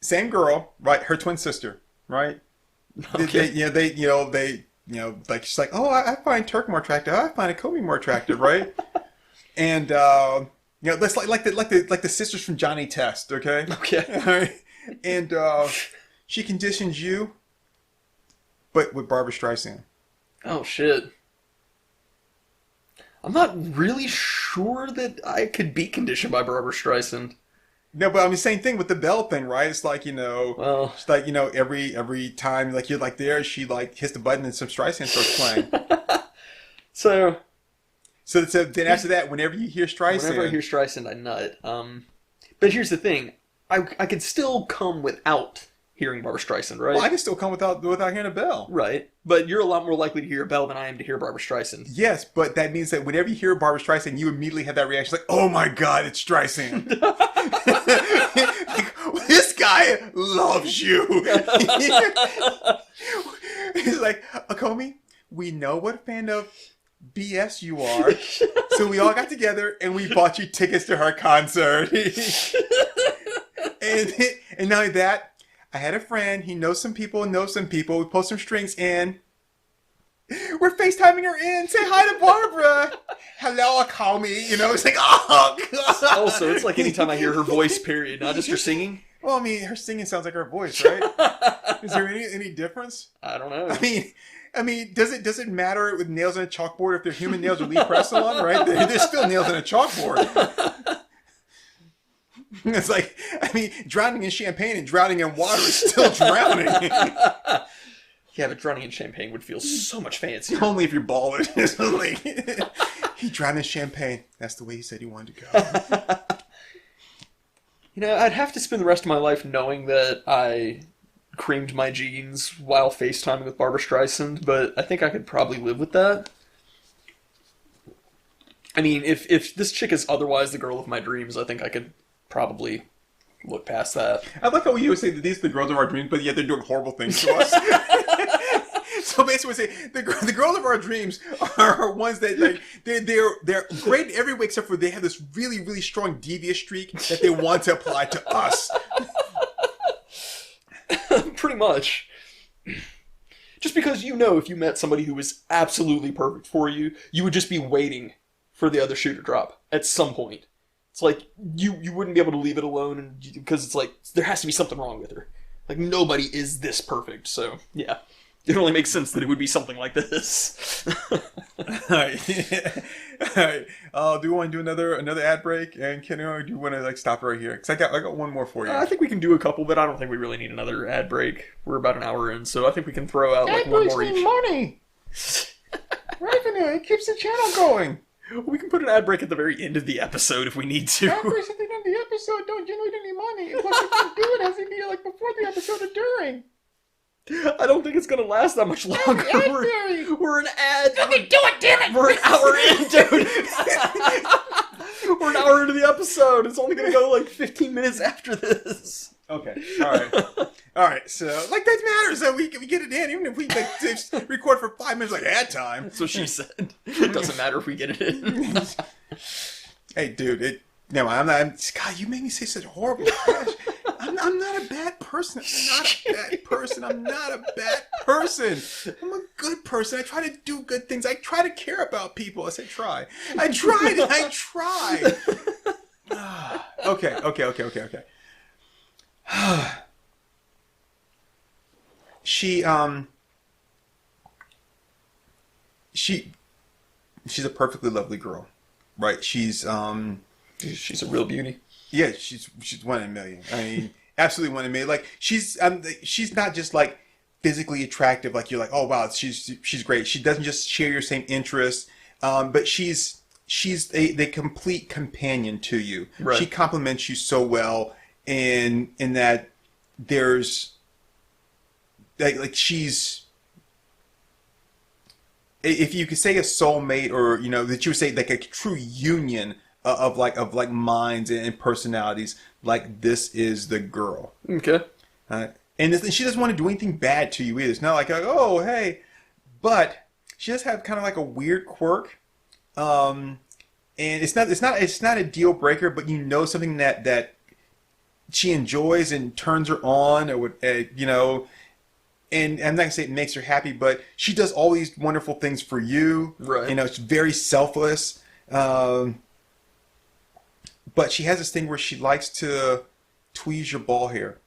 Speaker 2: Same girl, right? Her twin sister, right?
Speaker 1: Okay.
Speaker 2: They like she's like, oh, I find Turk more attractive. I find Acomi more attractive, right? And that's like the sisters from Johnny Test, okay?
Speaker 1: Okay.
Speaker 2: All right. And she conditions you, but with Barbra Streisand.
Speaker 1: Oh shit. I'm not really sure that I could be conditioned by Barbra Streisand.
Speaker 2: No, but I mean, same thing with the bell thing, right? It's like, it's like, every time like you're like there, she like hits the button and some Streisand starts playing.
Speaker 1: So
Speaker 2: then after that, whenever you hear Streisand,
Speaker 1: whenever I hear Streisand, I nut. But here's the thing, I could still come without hearing Barbra Streisand, right?
Speaker 2: Well, I can still come without hearing a bell.
Speaker 1: Right. But you're a lot more likely to hear a bell than I am to hear Barbra Streisand.
Speaker 2: Yes, but that means that whenever you hear Barbra Streisand, you immediately have that reaction like, oh my God, it's Streisand. Like, this guy loves you. He's like, Acomi, we know what fan of BS you are. So we all got together and we bought you tickets to her concert. And not only that, I had a friend, he knows some people, we pulled some strings in. We're FaceTiming her in. Say hi to Barbara. Hello, Acomi. It's like, oh, God.
Speaker 1: Also, it's like anytime I hear her voice, period, not just her singing.
Speaker 2: Well, I mean, her singing sounds like her voice, right? Is there any difference?
Speaker 1: I don't know.
Speaker 2: I mean, does it matter with nails on a chalkboard if they're human nails or Lee Press-On, right? They're still nails on a chalkboard. It's like, drowning in champagne and drowning in water is still drowning.
Speaker 1: Yeah, but drowning in champagne would feel so much fancier.
Speaker 2: Only if you're bald. Like, he drowned in champagne. That's the way he said he wanted to go.
Speaker 1: I'd have to spend the rest of my life knowing that I creamed my jeans while FaceTiming with Barbra Streisand, but I think I could probably live with that. I mean, if this chick is otherwise the girl of my dreams, I think I could probably look past that.
Speaker 2: I like how you would say that these are the girls of our dreams, but yet they're doing horrible things to us. So basically, say the girls of our dreams are ones that like they're great in every way except for they have this really really strong devious streak that they want to apply to us.
Speaker 1: Pretty much. Just because if you met somebody who was absolutely perfect for you, you would just be waiting for the other shoe to drop at some point. It's like you wouldn't be able to leave it alone because it's like there has to be something wrong with her. Like nobody is this perfect. So yeah, it only makes sense that it would be something like this.
Speaker 2: All right. All right. Do you want to do another ad break? And Kenny, or do you want to like stop right here? Because I got one more for you.
Speaker 1: I think we can do a couple, but I don't think we really need another ad break. We're about an hour in, so I think we can throw out like one more each.
Speaker 2: Money. Revenue. It keeps the channel going.
Speaker 1: We can put an ad break at the very end of the episode if we need to.
Speaker 2: Ad breaks at the end of the episode don't generate any money. Plus, if you do it, has to be like before the episode or during.
Speaker 1: I don't think it's gonna last that much longer. We're an ad.
Speaker 3: Let me do it, damn it!
Speaker 1: We're an hour in, dude. We're an hour into the episode. It's only gonna go like 15 minutes after this.
Speaker 2: Okay. All right. All right. So, like, that matters. So we get it in, even if we like just record for 5 minutes, like ad time.
Speaker 1: That's what she said. It doesn't matter if we get it in.
Speaker 2: Hey, dude. No, I'm not. God, you make me say such horrible trash. I'm not a bad person. I'm not a bad person. I'm not a bad person. I'm a good person. I try to do good things. I try to care about people. I say try. I tried. I try. Okay. She's a perfectly lovely girl, right? She's a
Speaker 1: real beauty.
Speaker 2: Yeah, she's 1 in a million. I mean, absolutely 1 in a million. Like she's not just like physically attractive. Like you're like, oh wow, she's great. She doesn't just share your same interests, but she's the complete companion to you.
Speaker 1: Right.
Speaker 2: She complements you so well in that there's like she's. If you could say a soulmate, or that you would say like a true union of minds and personalities, like this is the girl.
Speaker 1: Okay.
Speaker 2: And she doesn't want to do anything bad to you either. It's not like, oh hey, but she does have kind of like a weird quirk, and it's not a deal breaker, but something that she enjoys and turns her on, or would And I'm not gonna say it makes her happy, but she does all these wonderful things for you.
Speaker 1: Right.
Speaker 2: It's very selfless. But she has this thing where she likes to tweeze your ball hair.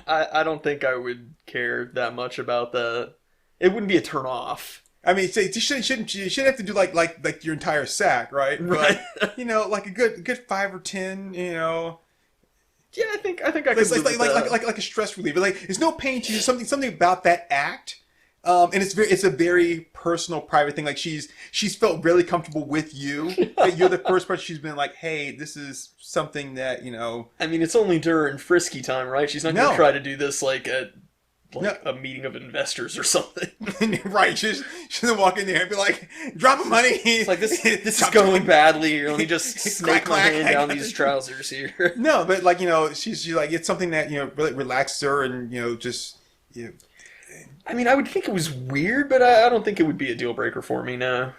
Speaker 1: I don't think I would care that much about that. It wouldn't be a turn off.
Speaker 2: I mean, you shouldn't have to do like your entire sack, right?
Speaker 1: Right.
Speaker 2: But, like a good 5 or 10,
Speaker 1: Yeah, I think I could live with that.
Speaker 2: like a stress reliever. Like, there's no pain to you. Something about that act, and it's a very personal, private thing. Like she's felt really comfortable with you. That you're the first person she's been like, hey, this is something that
Speaker 1: I mean, it's only during frisky time, right? She's not going to try to do this like at a meeting of investors or something.
Speaker 2: Right. She doesn't walk in there and be like, drop money.
Speaker 1: It's like, this is going badly. Let me just snake my hand down these trousers here.
Speaker 2: No, but she's like, it's something that, really relaxes her and, just,
Speaker 1: I mean, I would think it was weird, but I don't think it would be a deal breaker for me, no.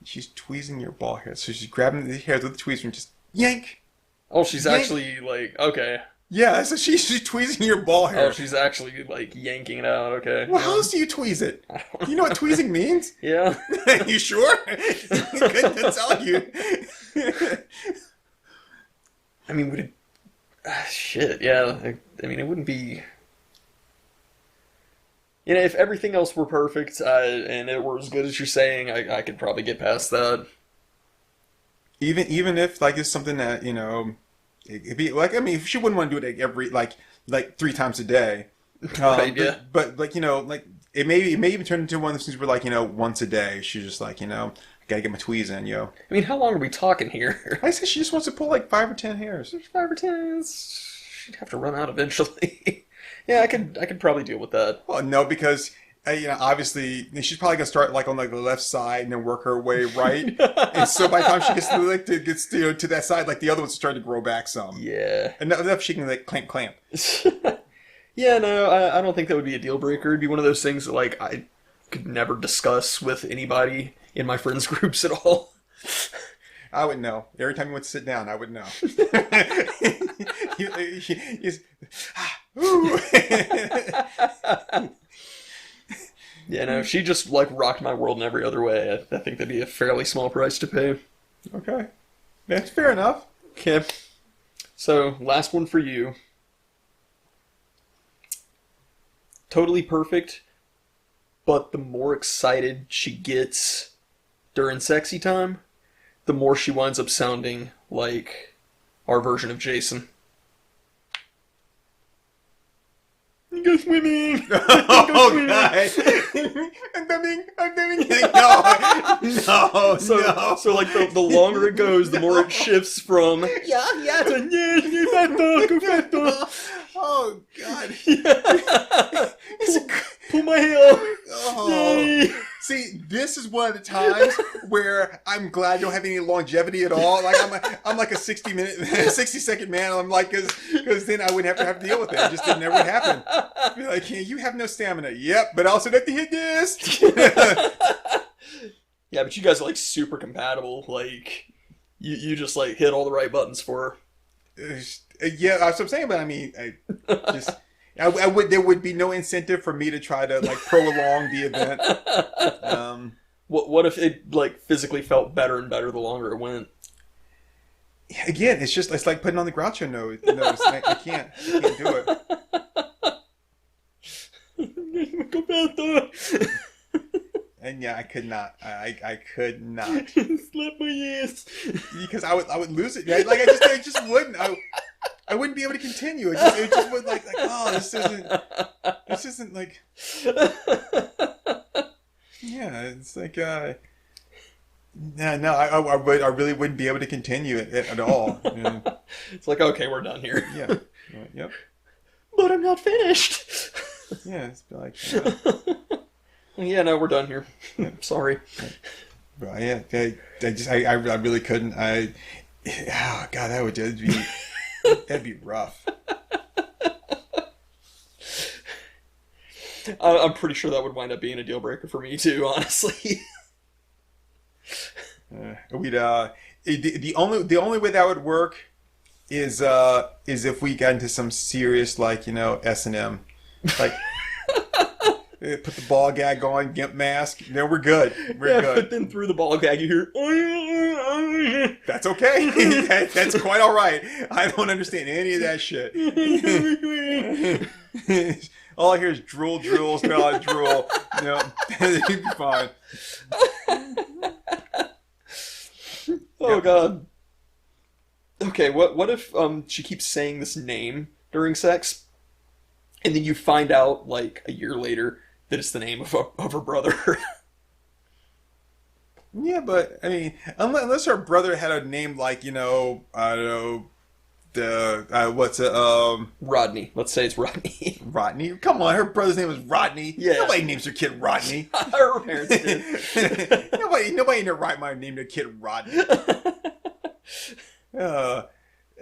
Speaker 2: She's tweezing your ball hair. So she's grabbing the hairs with the tweezer and just yank.
Speaker 1: Oh, she's actually like, okay.
Speaker 2: Yeah, so she's tweezing your ball hair.
Speaker 1: Oh, she's actually like yanking it out, okay.
Speaker 2: Well, how else do you tweeze it? You know what tweezing means?
Speaker 1: Yeah.
Speaker 2: You sure? Good to tell you.
Speaker 1: I mean, would it... shit, yeah. I mean, it wouldn't be... if everything else were perfect, and it were as good as you're saying, I could probably get past that.
Speaker 2: Even if, it's something that, it'd be, if she wouldn't want to do it every, 3 times a day.
Speaker 1: Right, yeah.
Speaker 2: But it may even turn into one of those things where, once a day, she's just like, I gotta get my tweeze in, yo.
Speaker 1: I mean, how long are we talking here?
Speaker 2: I said she just wants to pull, 5 or 10 hairs.
Speaker 1: 5 or 10? She'd have to run out eventually. Yeah, I could probably deal with that.
Speaker 2: Well, no, because obviously she's probably gonna start on the left side and then work her way right, and so by the time she gets to that side, the other one's starting to grow back some.
Speaker 1: Yeah,
Speaker 2: and enough she can clamp.
Speaker 1: Yeah, no, I don't think that would be a deal breaker. It'd be one of those things that I could never discuss with anybody in my friends groups at all.
Speaker 2: I would know. Every time you went to sit down, I would know.
Speaker 1: Yeah, no, if she just rocked my world in every other way, I think that'd be a fairly small price to pay.
Speaker 2: Okay. That's fair enough.
Speaker 1: Okay. So, last one for you. Totally perfect, but the more excited she gets during sexy time, the more she winds up sounding like our version of Jason. Go swimming!
Speaker 2: Oh, God. I'm coming. No.
Speaker 1: So like the longer it goes, the more it shifts from to
Speaker 2: Oh, God.
Speaker 1: pull my hair.
Speaker 2: Oh. See, this is one of the times where I'm glad I don't have any longevity at all. Like I'm like a 60-second man. I'm like, because then I wouldn't have to deal with it. It just didn't ever happen. Be like, yeah, you have no stamina. Yep, but I also like to hit this.
Speaker 1: Yeah, but you guys are like super compatible. Like you just like hit all the right buttons for her.
Speaker 2: Yeah, that's what I'm saying. But I mean, I would. There would be no incentive for me to try to like prolong the event.
Speaker 1: What if it like physically felt better and better the longer it went?
Speaker 2: Again, it's like putting on the Groucho nose. I can't do it. And yeah, I could not. I could not.
Speaker 1: Slap my ass.
Speaker 2: Because I would lose it. Like I just wouldn't. I wouldn't be able to continue. It just would like oh this isn't like yeah, it's like I really wouldn't be able to continue it at all. Yeah.
Speaker 1: It's like, okay, we're done here.
Speaker 2: Yeah. Yep.
Speaker 1: But I'm not finished.
Speaker 2: Yeah, it's like
Speaker 1: yeah, no, we're done here. Yeah. Sorry.
Speaker 2: Right, yeah, I really couldn't. Oh God, that would just be that'd be rough.
Speaker 1: I'm pretty sure that would wind up being a deal breaker for me too, honestly.
Speaker 2: The only way that would work is if we got into some serious like S&M, like put the ball gag on, gimp mask, then we're good. We're good.
Speaker 1: But then through the ball gag you hear
Speaker 2: that's okay. That's quite all right. I don't understand any of that shit. All I hear is drool, smell like drool. It'd be fine.
Speaker 1: Oh God. Okay, what if she keeps saying this name during sex, and then you find out like a year later that it's the name of her brother?
Speaker 2: Yeah, but I mean, unless her brother had a name like I don't know. What's it?
Speaker 1: Rodney. Let's say it's Rodney.
Speaker 2: Rodney? Come on, her brother's name was Rodney.
Speaker 1: Yeah.
Speaker 2: Nobody names their kid Rodney.
Speaker 1: Her parents did.
Speaker 2: Nobody in their right mind named their kid Rodney. Oh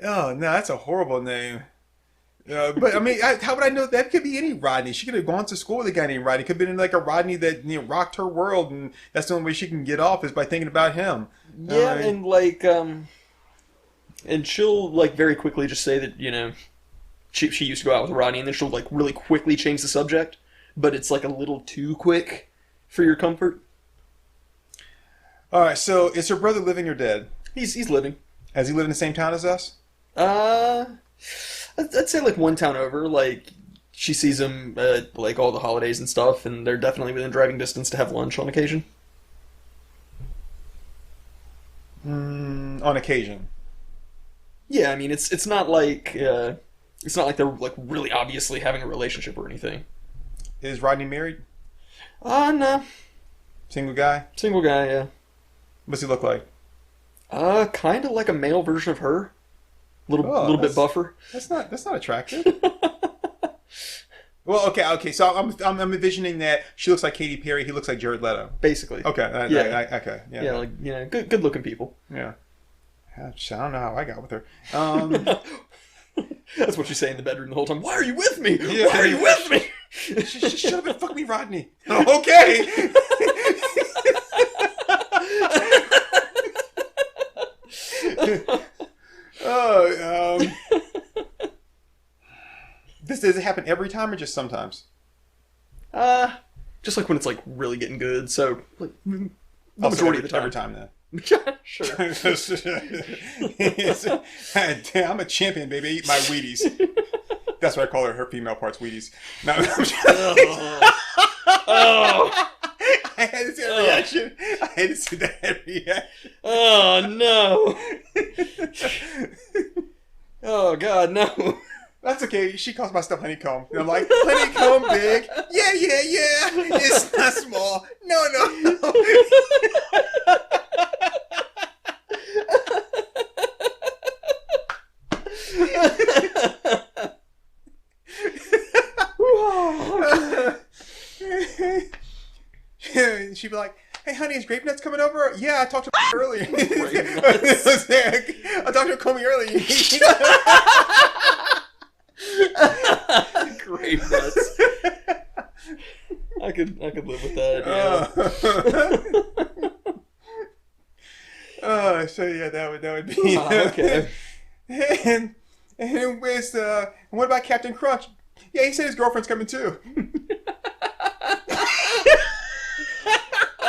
Speaker 2: no, that's a horrible name. But I mean, how would I know? That could be any Rodney. She could have gone to school with a guy named Rodney. Could have been like a Rodney that rocked her world, and that's the only way she can get off is by thinking about him.
Speaker 1: Yeah, and like and she'll like very quickly just say that she used to go out with Rodney, and then she'll like really quickly change the subject, but it's like a little too quick for your comfort.
Speaker 2: All right, so is her brother living or dead?
Speaker 1: He's living.
Speaker 2: Has he lived in the same town as us?
Speaker 1: I'd say like one town over. Like she sees him at like all the holidays and stuff, and they're definitely within driving distance to have lunch on occasion.
Speaker 2: On occasion.
Speaker 1: Yeah, I mean it's not like they're like really obviously having a relationship or anything.
Speaker 2: Is Rodney married?
Speaker 1: No.
Speaker 2: Single guy?
Speaker 1: Single guy, yeah.
Speaker 2: What's he look like?
Speaker 1: Kind of like a male version of her. Little bit buffer.
Speaker 2: That's not attractive. Well, okay. So I'm envisioning that she looks like Katy Perry. He looks like Jared Leto.
Speaker 1: Basically.
Speaker 2: Okay. Okay. Yeah.
Speaker 1: Yeah, like good looking people.
Speaker 2: Yeah. I don't know how I got with her.
Speaker 1: That's what you say in the bedroom the whole time. Why are you with me?
Speaker 2: Yeah.
Speaker 1: Why are you with me?
Speaker 2: Shut up and fuck me, Rodney. Okay. Does it happen every time or just sometimes?
Speaker 1: Just like when it's like really getting good. So like the
Speaker 2: Also,
Speaker 1: majority of the time.
Speaker 2: Every time then.
Speaker 1: Sure.
Speaker 2: I'm a champion, baby. Eat my Wheaties. That's what I call her female parts, Wheaties. No,
Speaker 1: Oh.
Speaker 2: I had to see that reaction. I had to see that reaction.
Speaker 1: Oh, no. Oh, God, no.
Speaker 2: That's okay. She calls my stuff honeycomb. And I'm like, honeycomb big. Yeah. It's not small. No. She'd be like, hey, honey, is Grape Nuts coming over? Yeah, I talked to her earlier. I talked to Acomi earlier.
Speaker 1: Grape Nuts. I could live with that. Yeah.
Speaker 2: So yeah, that would be
Speaker 1: okay.
Speaker 2: And with what about Captain Crunch? Yeah, he said his girlfriend's coming too.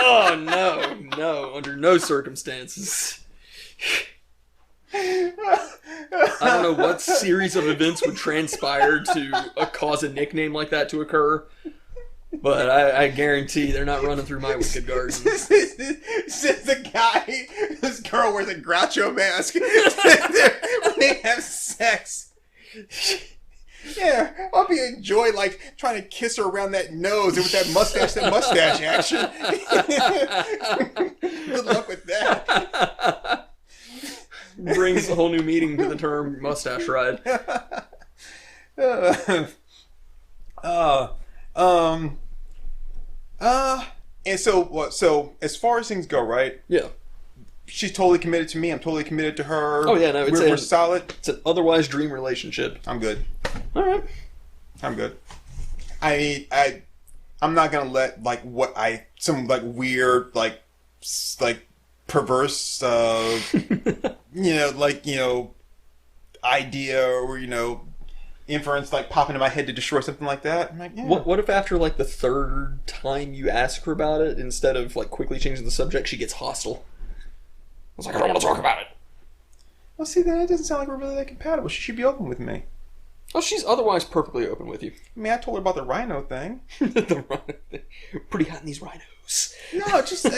Speaker 1: Oh no, under no circumstances. I don't know what series of events would transpire to cause a nickname like that to occur, but I guarantee they're not running through my wicked gardens.
Speaker 2: Says the guy whose girl wears a Groucho mask when they have sex. Yeah, I'll be enjoy like trying to kiss her around that nose and with that mustache action. Good luck with that.
Speaker 1: Brings a whole new meaning to the term mustache ride.
Speaker 2: And so what? So as far as things go, right?
Speaker 1: Yeah.
Speaker 2: She's totally committed to me. I'm totally committed to her.
Speaker 1: Oh yeah, no,
Speaker 2: we're solid.
Speaker 1: It's an otherwise dream relationship.
Speaker 2: I'm good.
Speaker 1: All right.
Speaker 2: I'm good. I'm not gonna let like some like weird like perverse idea or inference like pop into my head to destroy something like that. I'm like, yeah.
Speaker 1: What if after like the third time you ask her about it, instead of like quickly changing the subject, she gets hostile? I was like, I don't want to talk about it.
Speaker 2: Well, see, then it doesn't sound like we're really that compatible. She should be open with me.
Speaker 1: Oh, she's otherwise perfectly open with you.
Speaker 2: I mean, I told her about the rhino thing.
Speaker 1: The rhino thing. Pretty hot in these rhinos.
Speaker 2: No, just I'm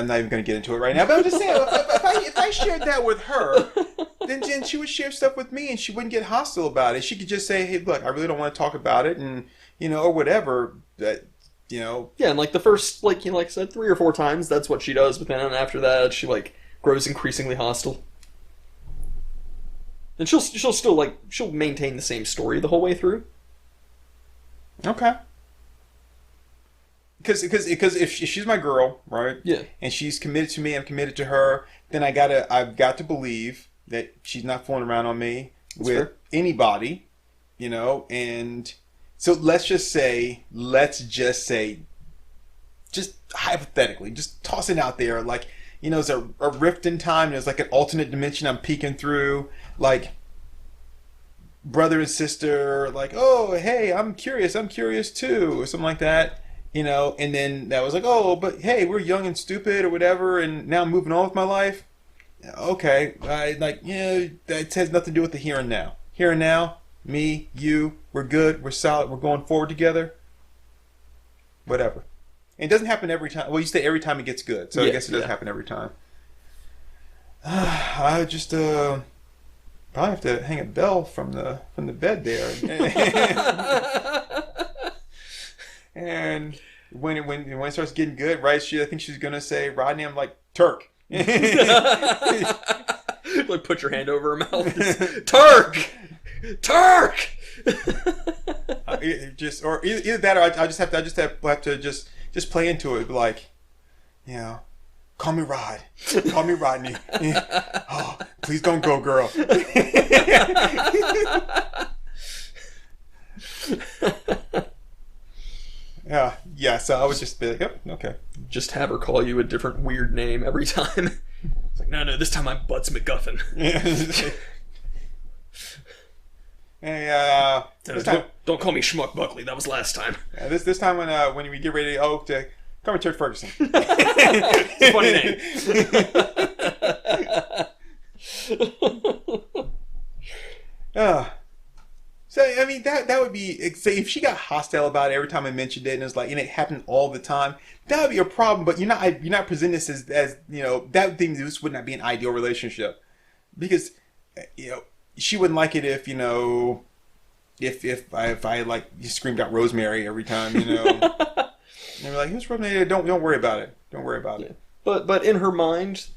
Speaker 2: not even going to get into it right now, but I'm just saying, if I shared that with her, then Jen, she would share stuff with me and she wouldn't get hostile about it. She could just say, hey, look, I really don't want to talk about it, and, or whatever, that,
Speaker 1: Yeah, and like the first, like I said, 3 or 4 times, that's what she does, but then after that, she, grows increasingly hostile. And she'll still, she'll maintain the same story the whole way through.
Speaker 2: Okay. Because if she's my girl, right?
Speaker 1: Yeah.
Speaker 2: And she's committed to me, I'm committed to her, then I've got to believe that she's not fooling around on me with anybody, and so let's just say, just hypothetically, just toss it out there, there's a rift in time, there's like an alternate dimension I'm peeking through, brother and sister, oh, hey, I'm curious too, or something like that. And then that was oh, but hey, we're young and stupid or whatever, and now I'm moving on with my life. Okay, that has nothing to do with the here and now. Here and now, me, you, we're good, we're solid, we're going forward together. Whatever. And it doesn't happen every time. Well, you say every time it gets good, so I guess it doesn't happen every time. I just probably have to hang a bell from the bed there. And when it starts getting good, right? I think she's gonna say, Rodney, I'm like, Turk.
Speaker 1: Put your hand over her mouth. Turk!
Speaker 2: Either that, or I just have to just play into it, call me Rod, call me Rodney. Oh, please don't go, girl. Yeah, so I would just be like, oh, okay.
Speaker 1: Just have her call you a different weird name every time. It's no, this time I'm Butts McGuffin.
Speaker 2: Hey,
Speaker 1: don't call me Schmuck Buckley. That was last time.
Speaker 2: this time when we get ready to come to Turk Ferguson.
Speaker 1: It's a funny name.
Speaker 2: So I mean that would be, say, if she got hostile about it every time I mentioned it, and it's like, and it happened all the time, that would be a problem. But you're not presenting this as that thing. This would not be an ideal relationship, because she wouldn't like it if if I like you screamed out Rosemary every time, and they're like, who's Rosemary? Don't worry about it. Don't worry about it.
Speaker 1: But in her mind,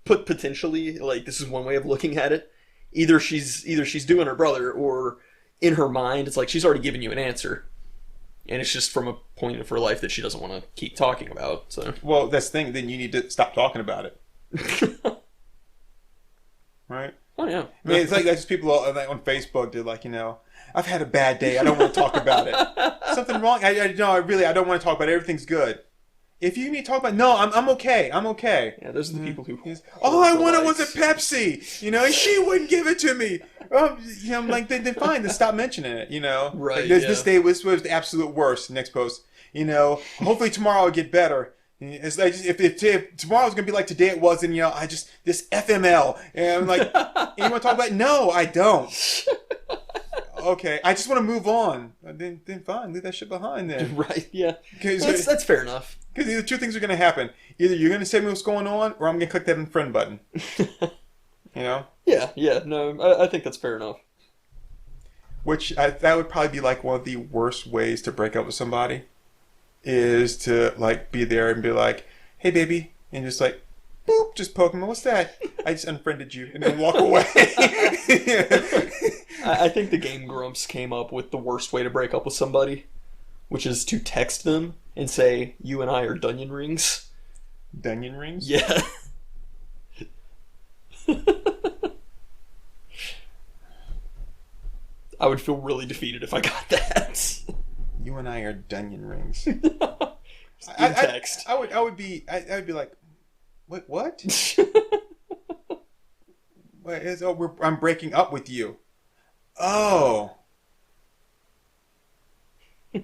Speaker 1: potentially, like, this is one way of looking at it. Either she's doing her brother, or in her mind, it's like she's already given you an answer, and it's just from a point of her life that she doesn't want to keep talking about. So,
Speaker 2: well, that's the thing. Then you need to stop talking about it, right?
Speaker 1: Oh yeah.
Speaker 2: I mean, it's like that's just people on Facebook. They're like, I've had a bad day. I don't want to talk about it. Something wrong? I don't want to talk about it. Everything's good. If you need to talk about, no, I'm okay. I'm okay.
Speaker 1: Yeah, those are the people who.
Speaker 2: All I wanted was a Pepsi. She wouldn't give it to me. I'm like, then fine. Then stop mentioning it.
Speaker 1: Right.
Speaker 2: Like, this day was the absolute worst. Next post. Hopefully tomorrow will get better. It's like, if tomorrow's gonna be like today it was, and I just this FML, and I'm like, you want to talk about it? No, I don't. Okay, I just want to move on. Then fine, leave that shit behind then.
Speaker 1: Right? Yeah. That's fair enough.
Speaker 2: Because either two things are gonna happen: either you're gonna say me what's going on, or I'm gonna click that unfriend button.
Speaker 1: Yeah. No, I think that's fair enough.
Speaker 2: That would probably be like one of the worst ways to break up with somebody, is to like be there and be like, "Hey, baby," and just like, boop, just poke them. What's that? I just unfriended you, and then walk away.
Speaker 1: I think the Game Grumps came up with the worst way to break up with somebody, which is to text them and say, "You and I are Dunyan rings."
Speaker 2: Dunyan rings?
Speaker 1: Yeah. I would feel really defeated if I got that.
Speaker 2: You and I are Dunyan rings.
Speaker 1: Text.
Speaker 2: I would be like, wait, what? I'm breaking up with you. Oh.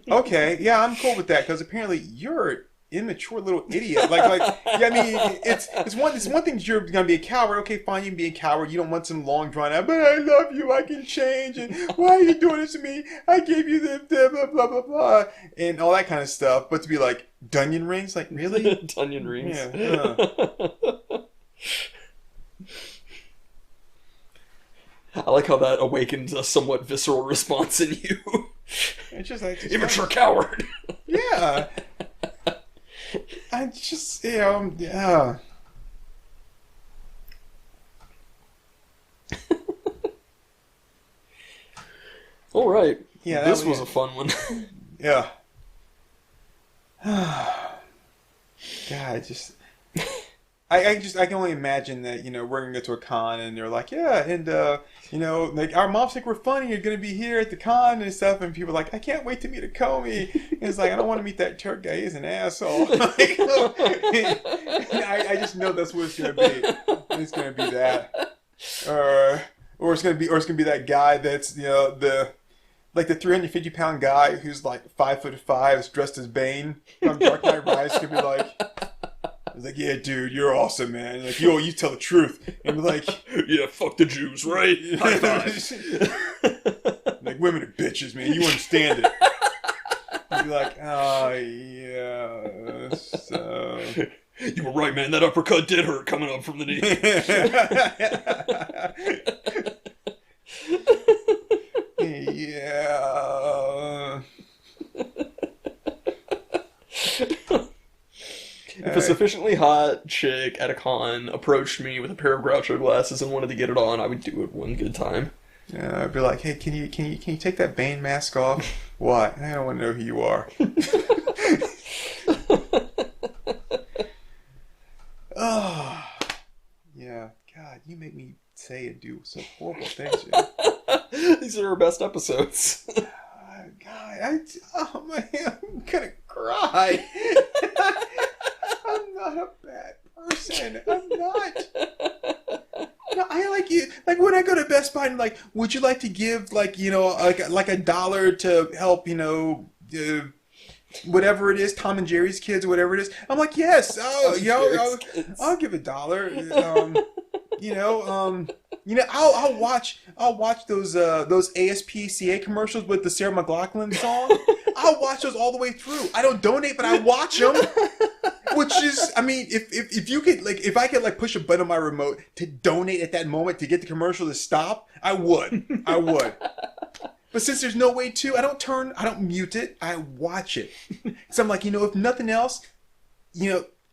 Speaker 2: Okay, yeah, I'm cool with that, because apparently you're an immature little idiot. Yeah, I mean, it's one thing you're gonna be a coward. Okay, fine, you can be a coward. You don't want some long drawn out, but I love you, I can change, and why are you doing this to me? I gave you the blah blah blah blah, and all that kind of stuff. But to be like Dunyan rings, like, really?
Speaker 1: Dunyan rings.
Speaker 2: Yeah.
Speaker 1: I like how that awakened a somewhat visceral response in you.
Speaker 2: It's just like
Speaker 1: immature coward.
Speaker 2: Yeah. I just, yeah.
Speaker 1: All right.
Speaker 2: Yeah,
Speaker 1: this was a fun one.
Speaker 2: Yeah. God, I can only imagine that, we're gonna go to a con and they're like, yeah, and like, our moms think we're funny, you're gonna be here at the con and stuff, and people are like, I can't wait to meet Acomi. And it's like, I don't want to meet that Turk guy, he's an asshole. I just know that's what it's gonna be. It's gonna be that, or it's gonna be that guy that's the 350-pound guy who's like 5'5", is dressed as Bane from Dark Knight Rises. Gonna be like. It's like, yeah, dude, you're awesome, man. Like, you tell the truth. And be like,
Speaker 1: yeah, fuck the Jews, right? High five.
Speaker 2: Like, women are bitches, man. You understand it. And be like, oh, yeah. So.
Speaker 1: You were right, man. That uppercut did hurt coming up from the knee.
Speaker 2: Yeah.
Speaker 1: If a sufficiently hot chick at a con approached me with a pair of Groucho glasses and wanted to get it on, I would do it one good time.
Speaker 2: Yeah, I'd be like, hey, can you take that Bane mask off? What? I don't want to know who you are. Oh, yeah. God, you make me say and do some horrible things.
Speaker 1: These are our best episodes.
Speaker 2: God, oh man, I'm gonna cry. I'm not a bad person. I'm not. No, I like you. Like when I go to Best Buy, and like, would you like to give like like $1 to help whatever it is, Tom and Jerry's kids or whatever it is? I'm like, yes. Oh, I'll give $1. I'll watch those ASPCA commercials with the Sarah McLachlan song. I'll watch those all the way through. I don't donate, but I watch them. Which is, I mean, if you could, like, if I could, like, push a button on my remote to donate at that moment to get the commercial to stop, I would. I would. But since there's no way to, I don't mute it. I watch it. So I'm like, if nothing else,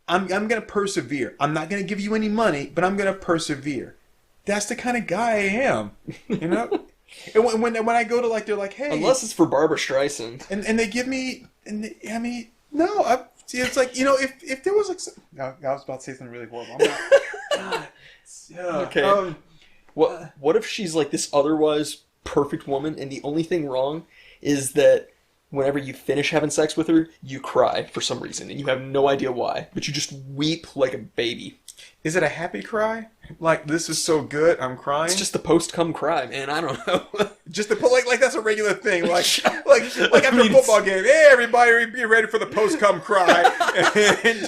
Speaker 2: I'm going to persevere. I'm not going to give you any money, but I'm going to persevere. That's the kind of guy I am, And when I go to, like, they're like, hey.
Speaker 1: Unless it's for Barbara Streisand.
Speaker 2: And they give me, no, it's like, if there was like, no, I was about to say something really horrible. I'm not,
Speaker 1: okay. What if she's like this otherwise perfect woman, and the only thing wrong is that whenever you finish having sex with her, you cry for some reason, and you have no idea why, but you just weep like a baby.
Speaker 2: Is it a happy cry? Like, this is so good, I'm crying?
Speaker 1: It's just the post-cum cry, man. I don't know.
Speaker 2: Just like that's a regular thing. Like after a football game, hey, everybody, be ready for the post-cum cry. And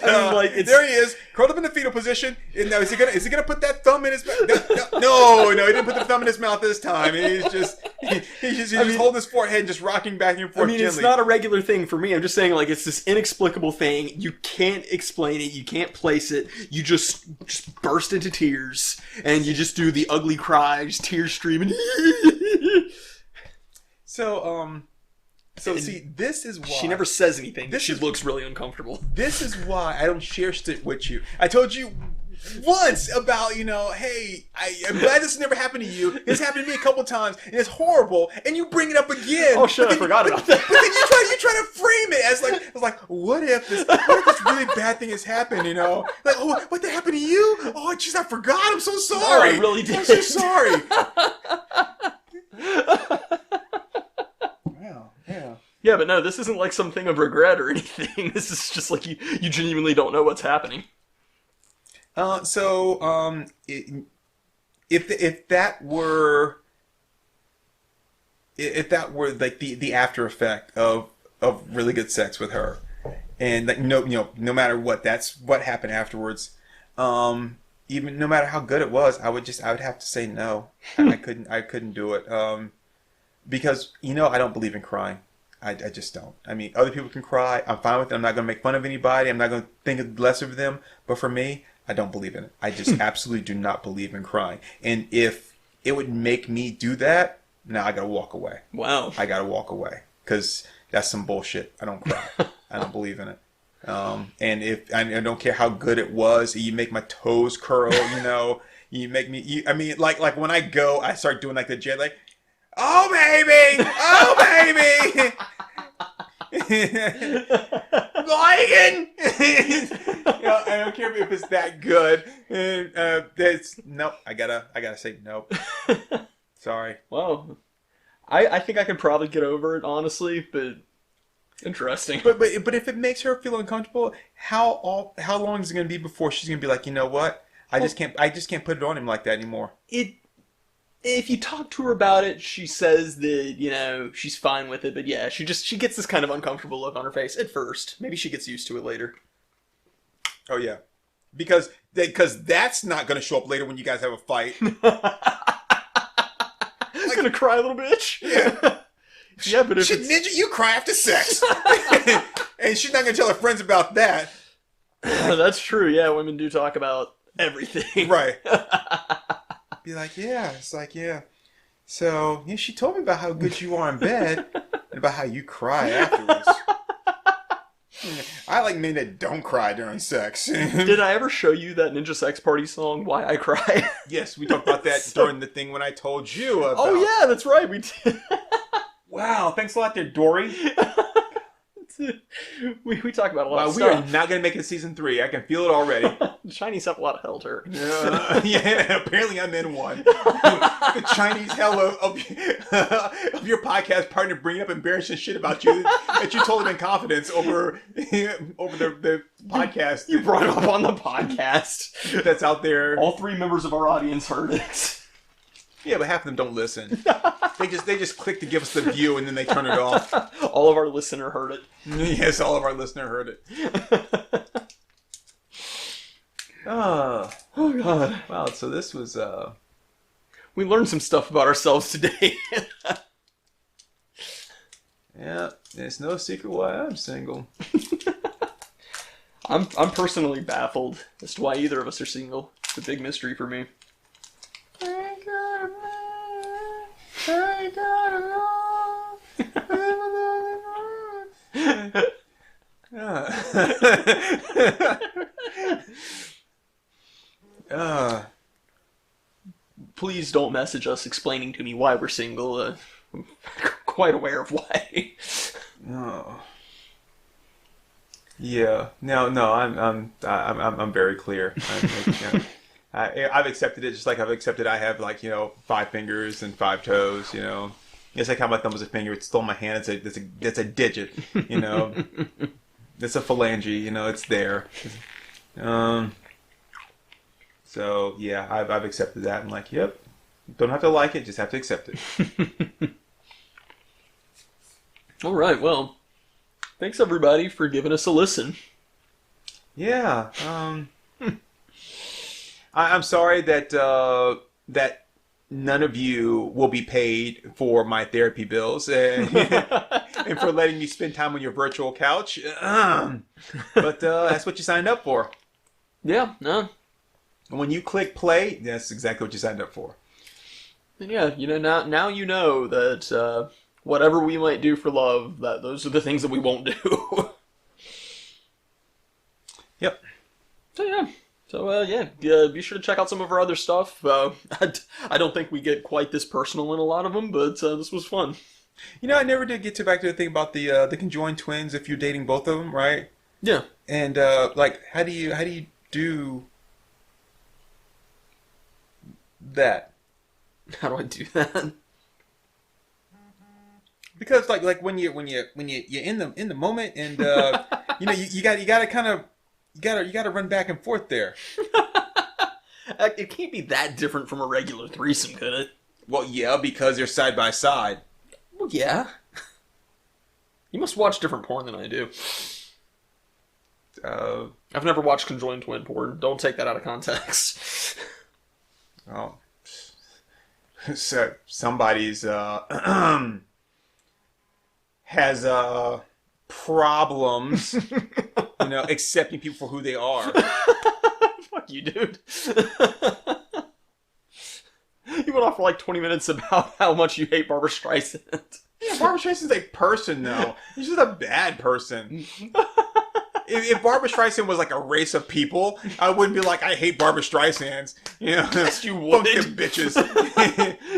Speaker 2: there he is, curled up in the fetal position. And now, is he gonna put that thumb in his mouth? No, he didn't put the thumb in his mouth this time. He's just holding his forehead and just rocking back and forth gently.
Speaker 1: It's not a regular thing for me. I'm just saying, like, it's this inexplicable thing. You can't explain it. You can't place it. You just burst into tears, and you just do the ugly cry, just tears streaming.
Speaker 2: So see, this is why
Speaker 1: she never says anything. She looks really uncomfortable.
Speaker 2: This is why I don't share shit with you. I told you once about, hey, I'm glad this never happened to you. It's happened to me a couple times, and it's horrible, and you bring it up again.
Speaker 1: Oh shit, I forgot about that.
Speaker 2: But then you try to frame it as like, what if this really bad thing has happened, Like, oh, what that happened to you? Oh, jeez, I forgot. I'm so sorry.
Speaker 1: No, I really did.
Speaker 2: I'm so sorry. Wow, yeah.
Speaker 1: Yeah, but no, this isn't like something of regret or anything. This is just like you genuinely don't know what's happening.
Speaker 2: If that were like the after effect of really good sex with her, and like no matter what, that's what happened afterwards. Even no matter how good it was, I would have to say no. I couldn't do it. Because I don't believe in crying. I just don't. I mean, other people can cry. I'm fine with it. I'm not going to make fun of anybody. I'm not going to think less of them. But for me, I don't believe in it. I just absolutely do not believe in crying. And if it would make me do that, now I got to walk away.
Speaker 1: Wow.
Speaker 2: I got to walk away. Because that's some bullshit. I don't cry. I don't believe in it. And if I don't care how good it was, you make my toes curl, you make me, like when I go, I start doing like the jet, like, oh baby, Lion. I don't care if it's that good. Nope. I gotta say nope. Sorry.
Speaker 1: Well, I think I could probably get over it, honestly, but interesting.
Speaker 2: But if it makes her feel uncomfortable, how long is it gonna be before she's gonna be like, you know what? I just can't put it on him like that anymore.
Speaker 1: If you talk to her about it, she says that, she's fine with it, but yeah, she gets this kind of uncomfortable look on her face at first. Maybe she gets used to it later.
Speaker 2: Oh yeah. Because that's not going to show up later when you guys have a fight.
Speaker 1: Like, gonna cry, little bitch.
Speaker 2: Yeah.
Speaker 1: Yeah, but if
Speaker 2: Ninja, you cry after sex. And she's not going to tell her friends about that.
Speaker 1: That's true, yeah, women do talk about everything.
Speaker 2: Right. Be like, yeah. It's like, yeah. So, she told me about how good you are in bed and about how you cry afterwards. I like men that don't cry during sex.
Speaker 1: Did I ever show you that Ninja Sex Party song, Why I Cry?
Speaker 2: Yes, we talked about that during the thing when I told you about...
Speaker 1: Oh, yeah, that's right, we did.
Speaker 2: Wow, thanks a lot there, Dory.
Speaker 1: we talk about a lot of
Speaker 2: We are
Speaker 1: stuff.
Speaker 2: not going to make it season 3. I can feel it already.
Speaker 1: The Chinese have a lot of hell to her.
Speaker 2: Yeah, apparently I'm in one. The Chinese hell of your podcast partner bringing up embarrassing shit about you that you told him in confidence over the podcast.
Speaker 1: You brought it up on the podcast.
Speaker 2: That's out there.
Speaker 1: All 3 members of our audience heard it.
Speaker 2: Yeah, but half of them don't listen. They just click to give us the view and then they turn it off.
Speaker 1: All of our listener heard it.
Speaker 2: Yes, all of our listener heard it. Oh God! Wow. So this was.
Speaker 1: We learned some stuff about ourselves today.
Speaker 2: Yeah, it's no secret why I'm single.
Speaker 1: I'm personally baffled as to why either of us are single. It's a big mystery for me. Please don't message us explaining to me why we're single. I'm quite aware of why.
Speaker 2: Oh. Yeah. No. I'm very clear. I've accepted it, just like I've accepted I have 5 fingers and 5 toes. It's like how my thumb is a finger. It's still in my hand. It's a digit. It's a phalange. It's there. So yeah, I've accepted that. I'm like, yep. Don't have to like it. Just have to accept it.
Speaker 1: All right. Well, thanks everybody for giving us a listen.
Speaker 2: Yeah. I'm sorry that that none of you will be paid for my therapy bills and for letting me spend time on your virtual couch. But that's what you signed up for.
Speaker 1: Yeah, no.
Speaker 2: And when you click play, that's exactly what you signed up for.
Speaker 1: And yeah, now you know that whatever we might do for love, that those are the things that we won't do.
Speaker 2: Yep.
Speaker 1: So yeah. So yeah, be sure to check out some of our other stuff. I don't think we get quite this personal in a lot of them, but this was fun.
Speaker 2: I never did get back to the thing about the conjoined twins if you're dating both of them, right?
Speaker 1: Yeah.
Speaker 2: And how do you do that?
Speaker 1: How do I do that?
Speaker 2: Because like when you're in the moment and you gotta kind of you gotta run back and forth there.
Speaker 1: It can't be that different from a regular threesome, could it?
Speaker 2: Well, yeah, because they're side by side.
Speaker 1: Well, yeah. You must watch different porn than I do. I've never watched conjoined twin porn. Don't take that out of context.
Speaker 2: Oh. So somebody's has problems, accepting people for who they are.
Speaker 1: Fuck you, dude. You went off for 20 minutes about how much you hate Barbra Streisand.
Speaker 2: Yeah, Barbra Streisand's a person, though. She's just a bad person. If Barbra Streisand was a race of people, I wouldn't be like, I hate Barbra Streisand's.
Speaker 1: Yes, you would.
Speaker 2: Fuck them bitches.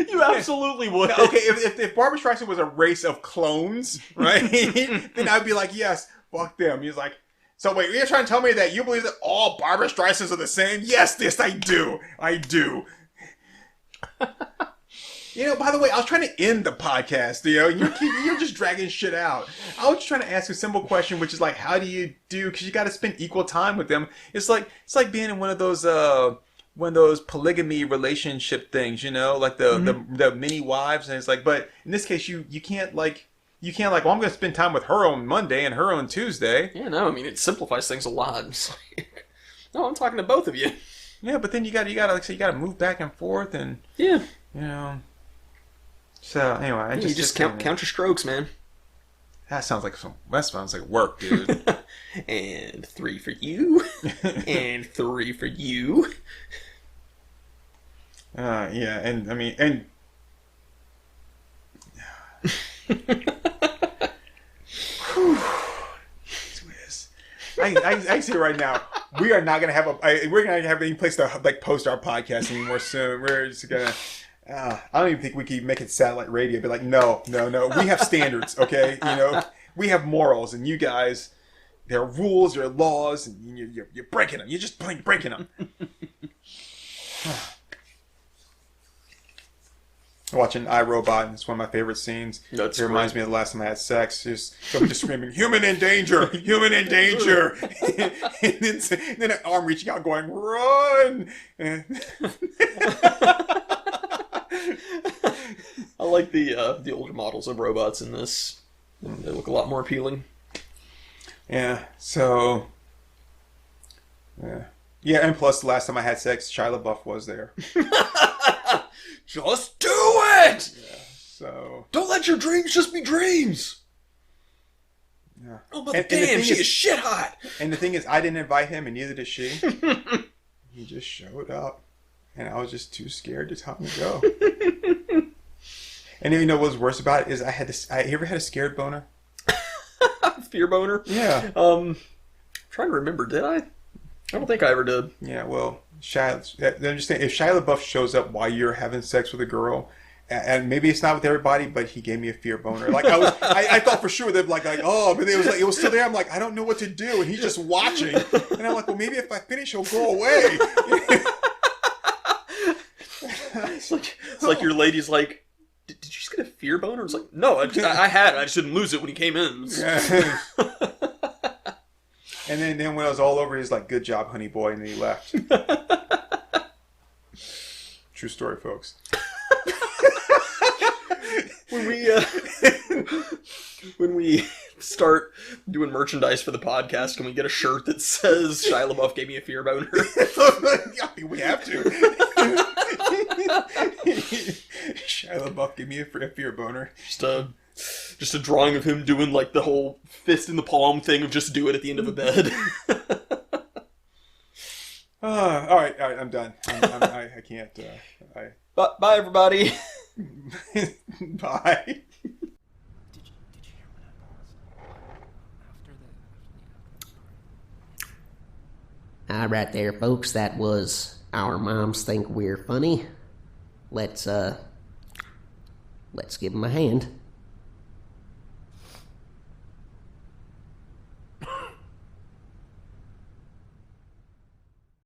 Speaker 1: You absolutely would.
Speaker 2: Okay, if Barbra Streisand was a race of clones, right, then I'd be like, yes, fuck them. He's like, so wait, you're trying to tell me that you believe that all Barbra Streisands are the same? Yes, I do. I do. By the way, I was trying to end the podcast. You're just dragging shit out. I was just trying to ask a simple question, which is how do you do? Because you got to spend equal time with them. It's like being in one of those polygamy relationship things, like the many wives, and it's but in this case, you can't well, I'm going to spend time with her on Monday and her on Tuesday.
Speaker 1: Yeah, no, I mean it simplifies things a lot. It's no, I'm talking to both of you.
Speaker 2: Yeah, but then you got to move back and forth, and
Speaker 1: yeah,
Speaker 2: So anyway,
Speaker 1: you just count your strokes, man.
Speaker 2: That sounds like work, dude.
Speaker 1: And 3 for you, and 3 for you.
Speaker 2: Yeah, and I mean, and I see right now. We are not gonna have we're gonna have any place to post our podcast anymore soon. We're just gonna. I don't even think we can make it satellite radio. Be like, no. We have standards, okay? we have morals, and you guys, there are rules, there are laws, and you're breaking them. You're just breaking them. Watching iRobot, and it's one of my favorite scenes. It reminds me of the last time I had sex. Just somebody screaming, "Human in danger! Human in danger!" and then an arm reaching out, going, "Run!"
Speaker 1: I like the older models of robots in this. They look a lot more appealing.
Speaker 2: Yeah. So. Yeah, and plus, the last time I had sex, Shia LaBeouf was there.
Speaker 1: Just do it!
Speaker 2: Yeah, so...
Speaker 1: Don't let your dreams just be dreams!
Speaker 2: Yeah.
Speaker 1: Oh, but damn, she is shit hot!
Speaker 2: And the thing is, I didn't invite him, and neither did she. He just showed up. And I was just too scared to tell him to go. And you know what's worse about it is I ever had a scared boner?
Speaker 1: Fear boner?
Speaker 2: Yeah.
Speaker 1: I'm trying to remember, did I? I don't think I ever did.
Speaker 2: Yeah, well, if Shia LaBeouf shows up while you're having sex with a girl, and maybe it's not with everybody, but he gave me a fear boner. Like I thought for sure they'd like oh, but it was still there. I'm like, I don't know what to do, and he's just watching, and I'm like, well, maybe if I finish, he'll go away.
Speaker 1: It's like your lady's like, did you just get a fear boner? It's like, no, I had it. I just didn't lose it when he came in.
Speaker 2: Yeah. And then when it was all over, he's like, "Good job, honey boy," and then he left. True story, folks.
Speaker 1: When we start doing merchandise for the podcast, can we get a shirt that says Shia LaBeouf gave me a fear boner?
Speaker 2: I think we have to. Shia LaBeouf gave me a fear boner.
Speaker 1: Just a drawing of him doing like the whole fist in the palm thing of just do it at the end of a bed.
Speaker 2: All right, I'm done. I can't.
Speaker 1: Bye, everybody.
Speaker 2: Bye.
Speaker 3: All right there, folks. That was Our Moms Think We're Funny. Let's give them a hand.